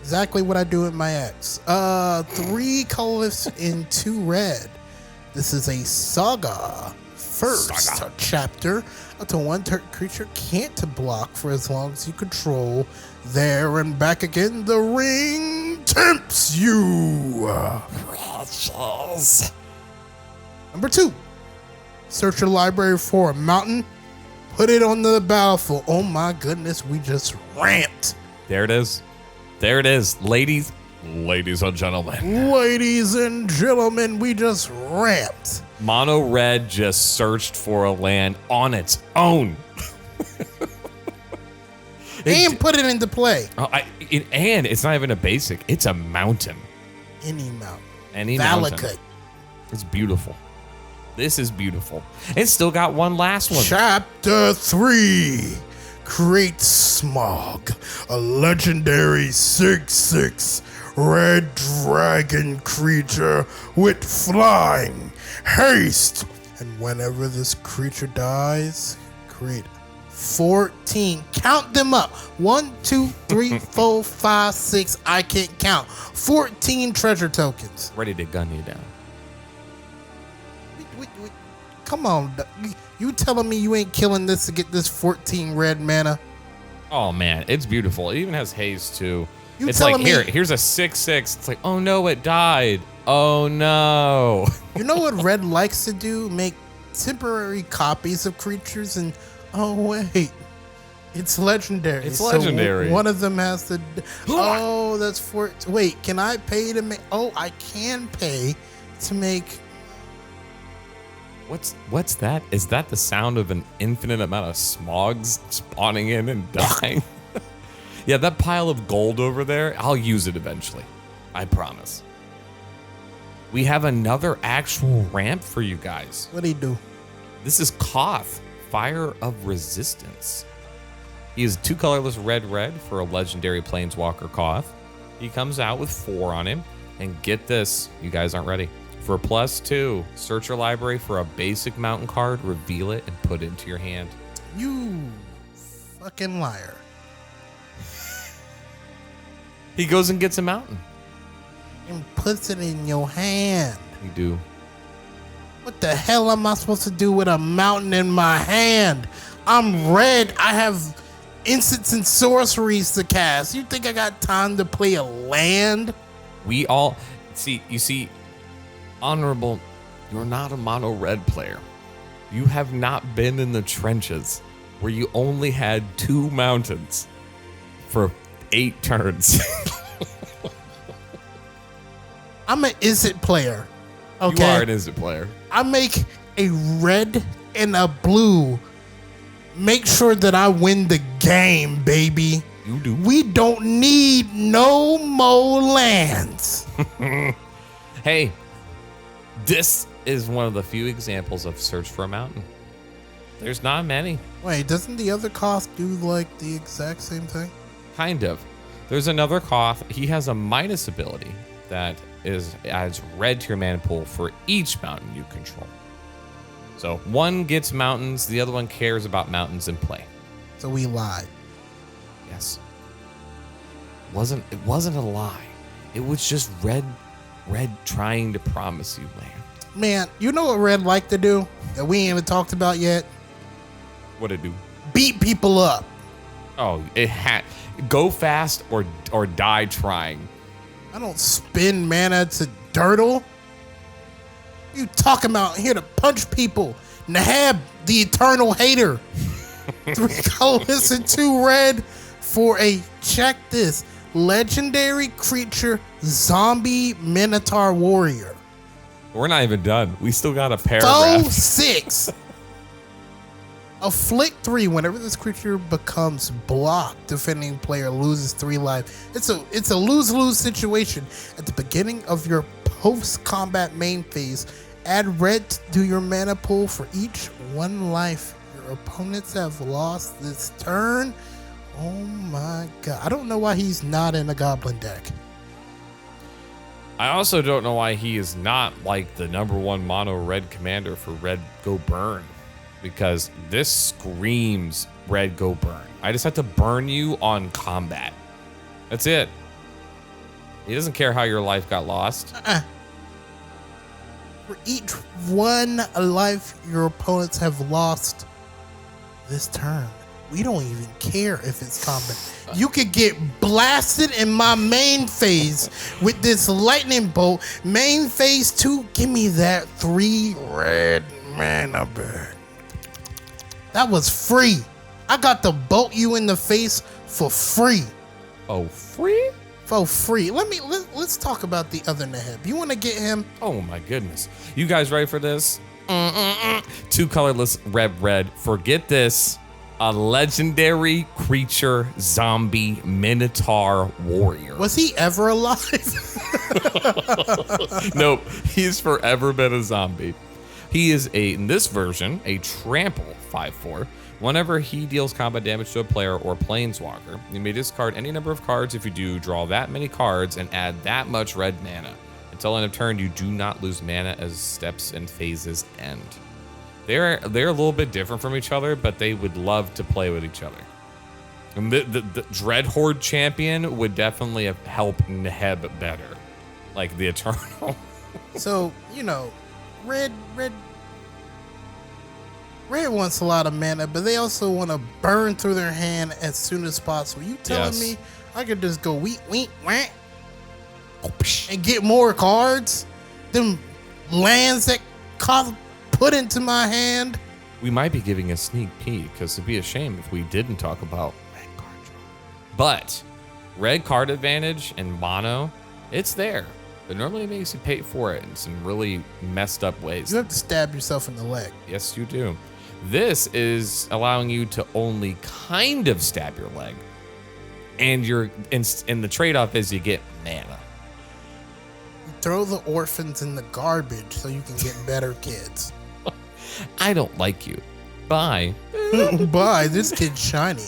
Exactly what I do with my ex. 3 colorless in 2 red. This is a saga. First chapter. Up to 1 creature can't block for as long as you control. There and back again. The ring tempts you. Precious. Number 2. Search your library for a mountain. Put it on the battlefield. Oh my goodness, we just ramped. There it is. There it is. Ladies and gentlemen. Ladies and gentlemen, we just ramped. Mono red just searched for a land on its own. And put it into play. And it's not even a basic. It's a mountain. Any mountain. Any mountain. It's beautiful. This is beautiful. It's still got one last one. Chapter 3. Create Smog, a legendary 6/6 red dragon creature with flying, haste, and whenever this creature dies, create 14. Count them up. 1, 2, 3, 4, 5, 6. I can't count. 14 treasure tokens. Ready to gun you down. Come on. You telling me you ain't killing this to get this 14 red mana? Oh, man. It's beautiful. It even has haze, too. You it's like, telling me, here's a 6/6. It's like, oh, no, it died. Oh, no. You know what red likes to do? Make temporary copies of creatures and, oh, wait. It's legendary. It's legendary. So one of them has to... Oh, that's for... Wait, can I pay to make... Oh, I can pay to make... What's that? Is that the sound of an infinite amount of smogs spawning in and dying? Yeah, that pile of gold over there, I'll use it eventually. I promise. We have another actual ramp for you guys. What'd he do? This is Koth, Fire of Resistance. He is 2 colorless red for a legendary planeswalker Koth. He comes out with 4 on him. And get this, you guys aren't ready. For a +2, search your library for a basic mountain card, reveal it, and put it into your hand. You fucking liar. He goes and gets a mountain. And puts it in your hand. You do. What the hell am I supposed to do with a mountain in my hand? I'm red. I have instants and sorceries to cast. You think I got time to play a land? We all... See... Honorable, you're not a mono red player. You have not been in the trenches where you only had 2 mountains for 8 turns. I'm an Izzet player. Okay. You are an Izzet player. I make a red and a blue. Make sure that I win the game, baby. You do. We don't need no more lands. Hey. This is one of the few examples of search for a mountain. There's not many. Wait, doesn't the other Koth do like the exact same thing? Kind of. There's another Koth. He has a -, ability that adds red to your mana pool for each mountain you control. So one gets mountains, the other one cares about mountains in play. So we lied. Yes. It wasn't a lie. It was just red trying to promise you land. Man, you know what red like to do that we ain't even talked about yet? What'd it do? Beat people up. Oh, go fast or die trying. I don't spend mana to dirtle. You talking about here to punch people? Nahab, the eternal hater. 3 colorless and 2 red for a, check this, legendary creature zombie minotaur warrior. We're not even done. We still got a paragraph. 6. Afflict 3. Whenever this creature becomes blocked, defending player loses 3 life. It's a lose-lose situation. At the beginning of your post-combat main phase, add red to your mana pool for each 1 life your opponents have lost this turn. Oh my god. I don't know why he's not in a goblin deck. I also don't know why he is not like the #1 mono red commander for red go burn. Because this screams red go burn. I just have to burn you on combat. That's it. He doesn't care how your life got lost. For each 1 life your opponents have lost this turn, we don't even care if it's combat. You could get blasted in my main phase with this lightning bolt. Main phase 2, give me that 3 red mana burn. That was free. I got to bolt you in the face for free. Oh, free? For free. Let's talk about the other Nahab. You want to get him? Oh my goodness. You guys ready for this? 2 colorless red. Forget this. A legendary creature zombie minotaur warrior. Was he ever alive? Nope. He's forever been a zombie. He is in this version, a trample 5/4. Whenever he deals combat damage to a player or planeswalker, you may discard any number of cards. If you do, draw that many cards and add that much red mana. Until end of turn, you do not lose mana as steps and phases end. They're a little bit different from each other, but they would love to play with each other. And the Dread Horde champion would definitely help Neheb better, like the Eternal. So, Red wants a lot of mana, but they also want to burn through their hand as soon as possible. You telling me I could just go weep, whack, and get more cards? Them lands that cost put into my hand? We might be giving a sneak peek, because it'd be a shame if we didn't talk about red card draw. But red card advantage and mono, it's there. But normally it makes you pay for it in some really messed up ways. You have to stab yourself in the leg. Yes, you do. This is allowing you to only kind of stab your leg. And the trade-off is you get mana. Throw the orphans in the garbage so you can get better kids. I don't like you. Bye. Bye. This kid's shiny.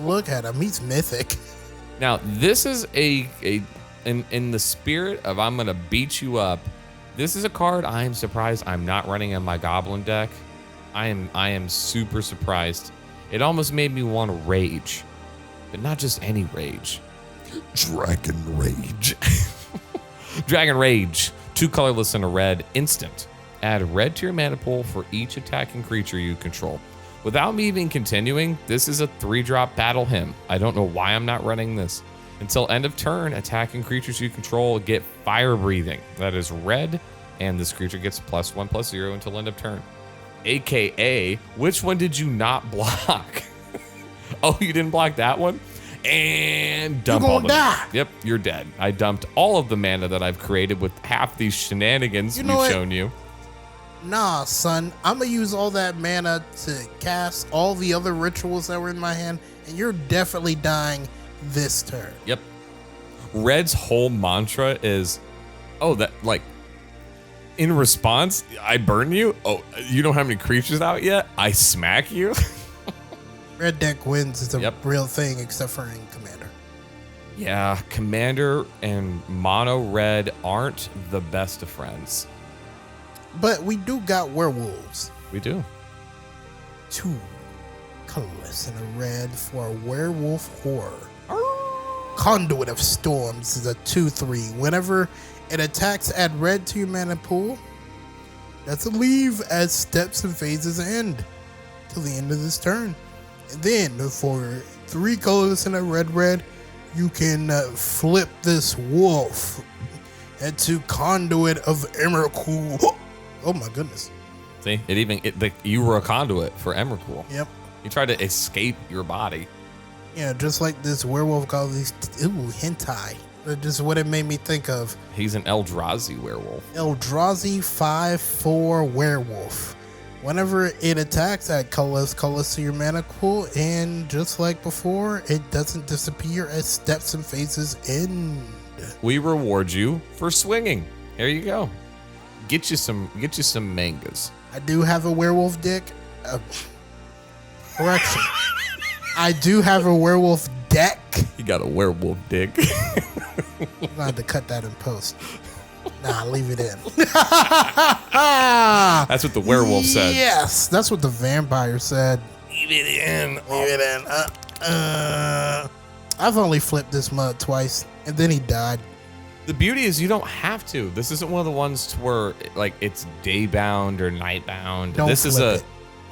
Look at him. He's mythic. Now, this is in the spirit of I'm gonna beat you up. This is a card I am surprised I'm not running in my goblin deck. I am super surprised. It almost made me want to rage, but not just any rage. Dragon Rage. Dragon Rage. 2 colorless and a red. Instant. Add red to your mana pool for each attacking creature you control. Without me even continuing, this is a 3-drop battle hymn. I don't know why I'm not running this. Until end of turn, attacking creatures you control get fire breathing. That is red, and this creature gets +1/+0 until end of turn. AKA, which one did you not block? Oh, you didn't block that one? And dump all the die. Yep, you're dead. I dumped all of the mana that I've created with half these shenanigans we've shown you. Nah, son. I'm going to use all that mana to cast all the other rituals that were in my hand, and you're definitely dying this turn. Yep. Red's whole mantra is, in response, I burn you. Oh, you don't have any creatures out yet? I smack you. Red deck wins is a real thing, except for in Commander. Yeah, Commander and mono red aren't the best of friends. But we do got werewolves. We do. 2 colorless and a red for a werewolf horror. Conduit of Storms is a 2/3. Whenever it attacks, add red to your mana pool. That's a leave as steps and phases end till the end of this turn. And then for 3 colors and a red, you can flip this wolf into Conduit of Emrakul. Oh my goodness. See, you were a conduit for Emrakul. Yep. You tried to escape your body. Yeah, just like this werewolf called these hentai. That's just what it made me think of. He's an Eldrazi werewolf. Eldrazi 5/4 werewolf. Whenever it attacks, add colors to your mana pool, and just like before, it doesn't disappear as steps and phases end. We reward you for swinging. There you go. Get you some mangas. I do have a werewolf dick. Correction. I do have a werewolf deck. You got a werewolf dick. I'm gonna have to cut that in post. Nah, leave it in. That's what the werewolf said. Yes, that's what the vampire said. Leave it in. Leave it in. I've only flipped this mud twice, and then he died. The beauty is you don't have to. This isn't one of the ones to where like it's day bound or night bound. This is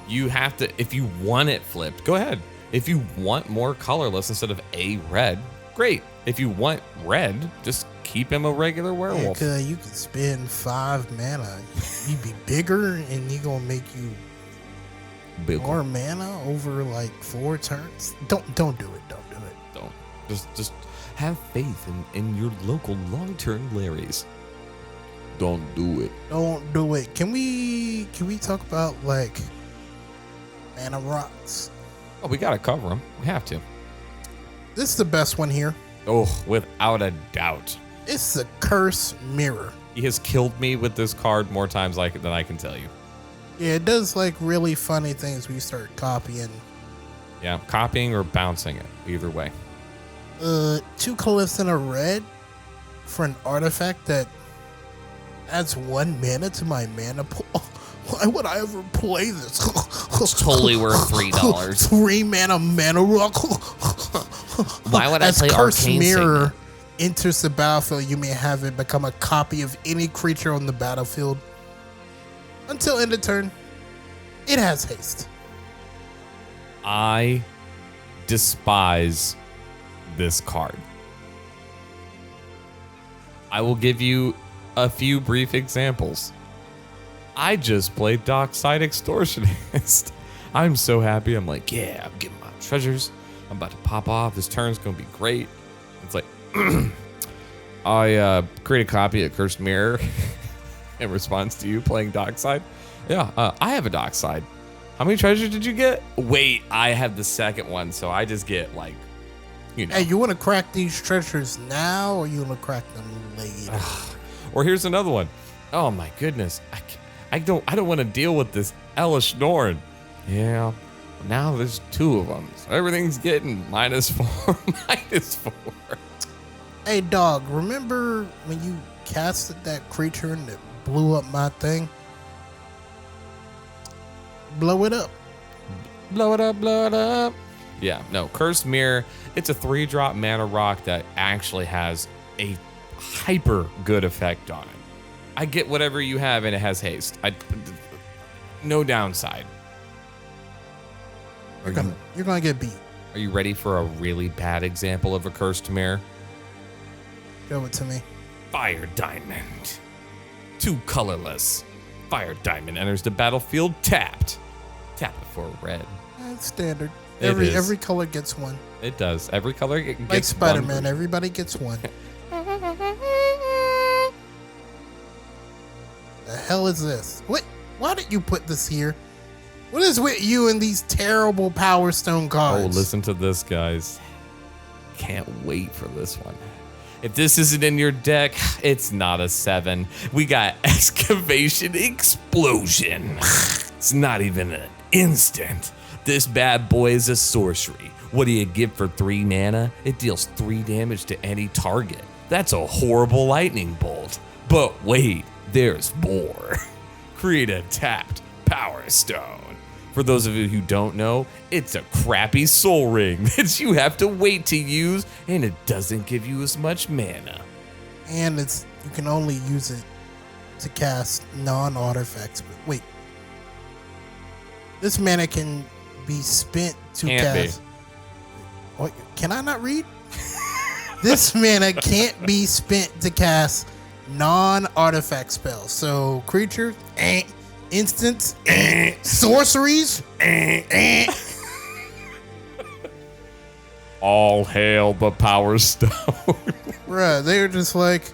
you have to, if you want it flipped, go ahead. If you want more colorless instead of a red, great. If you want red, just keep him a regular werewolf. Yeah, you can spend 5 mana. You'd be bigger, and he gonna make you more mana over like 4 turns. Don't do it. Don't do it. Don't. Just have faith in your local Longturnlarrys. Don't do it. Don't do it. Can we talk about like mana rocks? Oh, we gotta cover them. We have to. This is the best one here. Oh, without a doubt. It's the Curse Mirror. He has killed me with this card more times than I can tell you. Yeah, it does like really funny things when you start copying. Yeah, copying or bouncing it. Either way. 2 colors and a red for an artifact that adds 1 mana to my mana pool. Why would I ever play this? It's totally worth $3. 3 mana rock. Why would I play Curse Arcane Mirror Signet? enters the battlefield, you may have it become a copy of any creature on the battlefield. Until end of turn, it has haste. I despise this card. I will give you a few brief examples. I just played Dockside Extortionist. I'm so happy. I'm like, yeah, I'm getting my treasures. I'm about to pop off. This turn's going to be great. It's like, I create a copy of Cursed Mirror in response to you playing Dockside. Yeah, I have a Dockside. How many treasures did you get? Wait, I have the second one, so I just get like, you know. Hey, you want to crack these treasures now, or you want to crack them later? Or here's another one. Oh my goodness, I don't want to deal with this Elish Norn. Yeah, now there's 2 of them, so everything's getting -4, -4. Hey, dog, remember when you casted that creature and it blew up my thing? Blow it up. Blow it up, blow it up. Yeah, no, Cursed Mirror, it's a 3-drop mana rock that actually has a hyper good effect on it. I get whatever you have and it has haste. No downside. You're gonna get beat. Are you ready for a really bad example of a Cursed Mirror? Show it to me. Fire Diamond. 2 colorless. Fire Diamond enters the battlefield tapped. Tap it for a red. That's standard. It is. Every color gets 1. It does. Every color gets Like Spider-Man, everybody gets 1. The hell is this? What? Why did you put this here? What is with you and these terrible Power Stone cards? Oh, listen to this, guys. Can't wait for this one. If this isn't in your deck, it's not a 7. We got Excavation Explosion. It's not even an instant. This bad boy is a sorcery. What do you get for 3 mana? It deals 3 damage to any target. That's a horrible lightning bolt. But wait, there's more. Create a tapped Power Stone. For those of you who don't know, it's a crappy soul ring that you have to wait to use, and it doesn't give you as much mana. And you can only use it to cast non-artifacts. Wait. This mana can be spent to Can't cast. What, can I not read? This mana can't be spent to cast non-artifact spells. So creatures, instants, sorceries, All hail the Power Stone. Bruh, they're just like,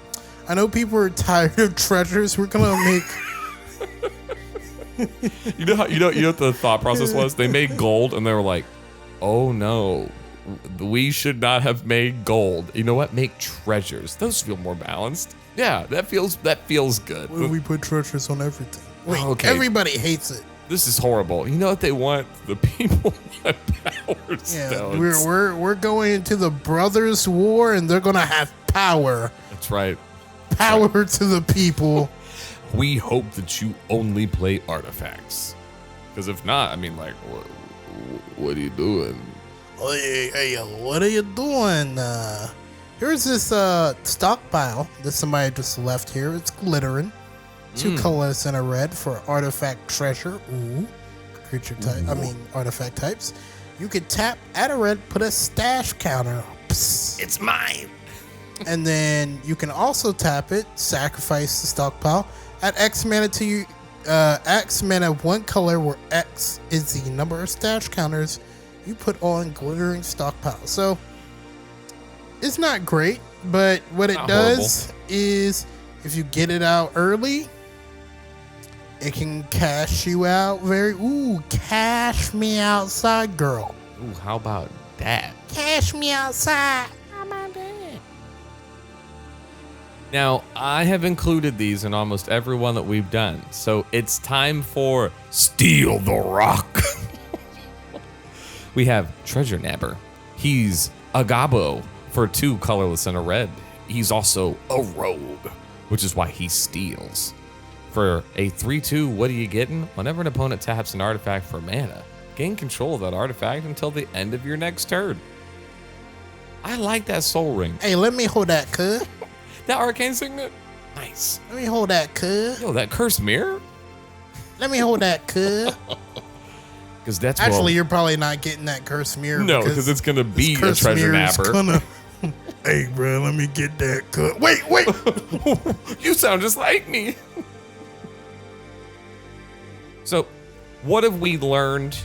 I know people are tired of treasures. We're gonna make. You know what the thought process was? They made gold and they were like, oh no, we should not have made gold. You know what? Make treasures. Those feel more balanced. Yeah, that feels good. What if we put treasures on everything? Wait, Okay. Everybody hates it. This is horrible. You know what they want? The people want Power Yeah, Stones. we're going into the Brothers' War, and they're gonna have power. That's right. Power to the people. We hope that you only play artifacts. Because if not, I mean, like, what are you doing? Hey, what are you doing? Here's this stockpile that somebody just left here. It's glittering. 2 colors and a red for artifact treasure. Ooh. Creature type. I mean, artifact types. You could tap, add a red, put a stash counter. Psst. It's mine. And then you can also tap it, sacrifice the stockpile, add X mana to you. X mana 1 color where X is the number of stash counters you put on glittering stockpile. So it's not great, but what it does is if you get it out early, it can cash you out cash me outside, girl. Ooh, how about that? Cash me outside. How about that? Now, I have included these in almost every one that we've done, so it's time for Steal the Rock. We have Treasure Nabber. He's a gobbo for 2 colorless and a red. He's also a rogue, which is why he steals. For a 3/2, what are you getting? Whenever an opponent taps an artifact for mana, gain control of that artifact until the end of your next turn. I like that Soul Ring. Hey, let me hold that, cuz. That Arcane Signet? Nice. Let me hold that, cuz. Yo, that Cursed Mirror? Let me hold that, cuz. Because that's Actually, you're probably not getting that cursed mirror. No, because it's going to be a Treasure Nabber. Hey, bro, let me get that cut. Wait. You sound just like me. So, what have we learned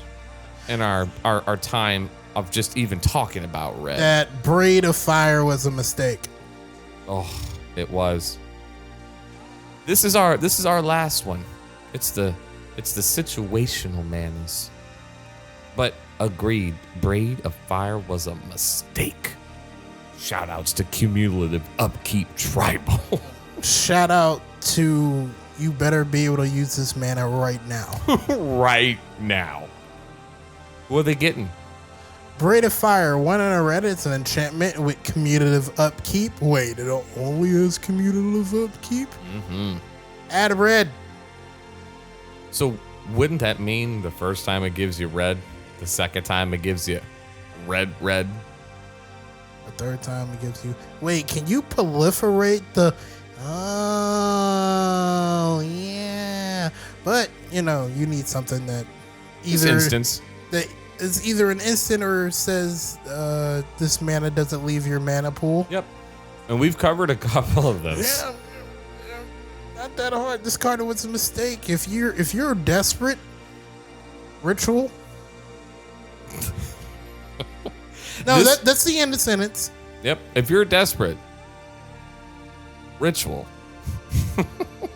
in our time of just even talking about red? That Braid of Fire was a mistake. Oh, it was. This is our last one. It's the situational manas. But agreed, Braid of Fire was a mistake. Shout outs to Cumulative Upkeep Tribal. Shout out to you better be able to use this mana right now. Right now. What are they getting? Braid of Fire, 1 and a red. It's an enchantment with Commutative Upkeep. Wait, it only has Commutative Upkeep? Mm-hmm. Add a red. So wouldn't that mean the first time it gives you red, the second time it gives you red? The third time it gives you... Wait, can you proliferate the... Oh, yeah. But, you need something that either... Instance. That is either an instant or says this mana doesn't leave your mana pool. Yep. And we've covered a couple of those. Yeah. Not that hard. This card was a mistake. If you're desperate, ritual. No, that's the end of the sentence. Yep. If you're desperate, ritual.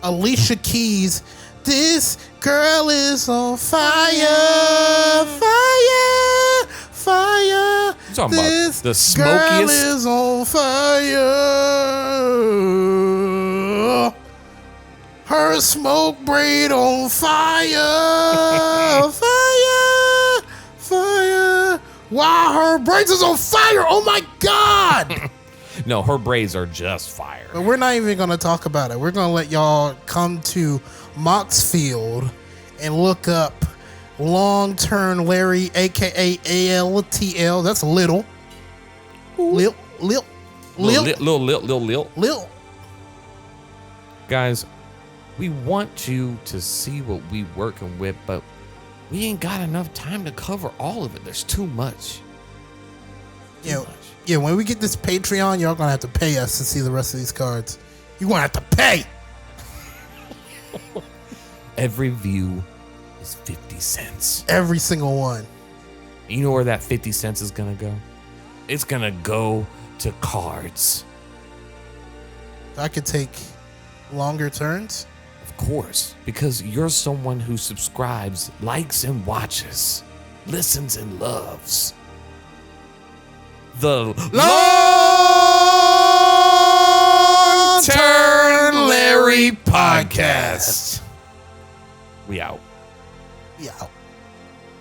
Alicia Keys. This girl is on fire, fire, fire. You're talking this about the girl smokiest. is on fire. Her smoke braid on fire, fire, fire. Wow, her braids is on fire. Oh my God. No, her braids are just fire. But we're not even going to talk about it. We're going to let y'all come to Moxfield and look up Longturnlarry, aka ALTL. That's Little. Lil. Guys, we want you to see what we working with, but We ain't got enough time to cover all of it. There's too much. Yeah, when we get this Patreon, y'all gonna have to pay us to see the rest of these cards. You're gonna have to pay. Every view is 50 cents. Every single one. You know where that 50 cents is gonna go? It's gonna go to cards. I could take longer turns. Of course, because you're someone who subscribes, likes and watches, listens and loves the Longturnlarry podcast. We out. We out.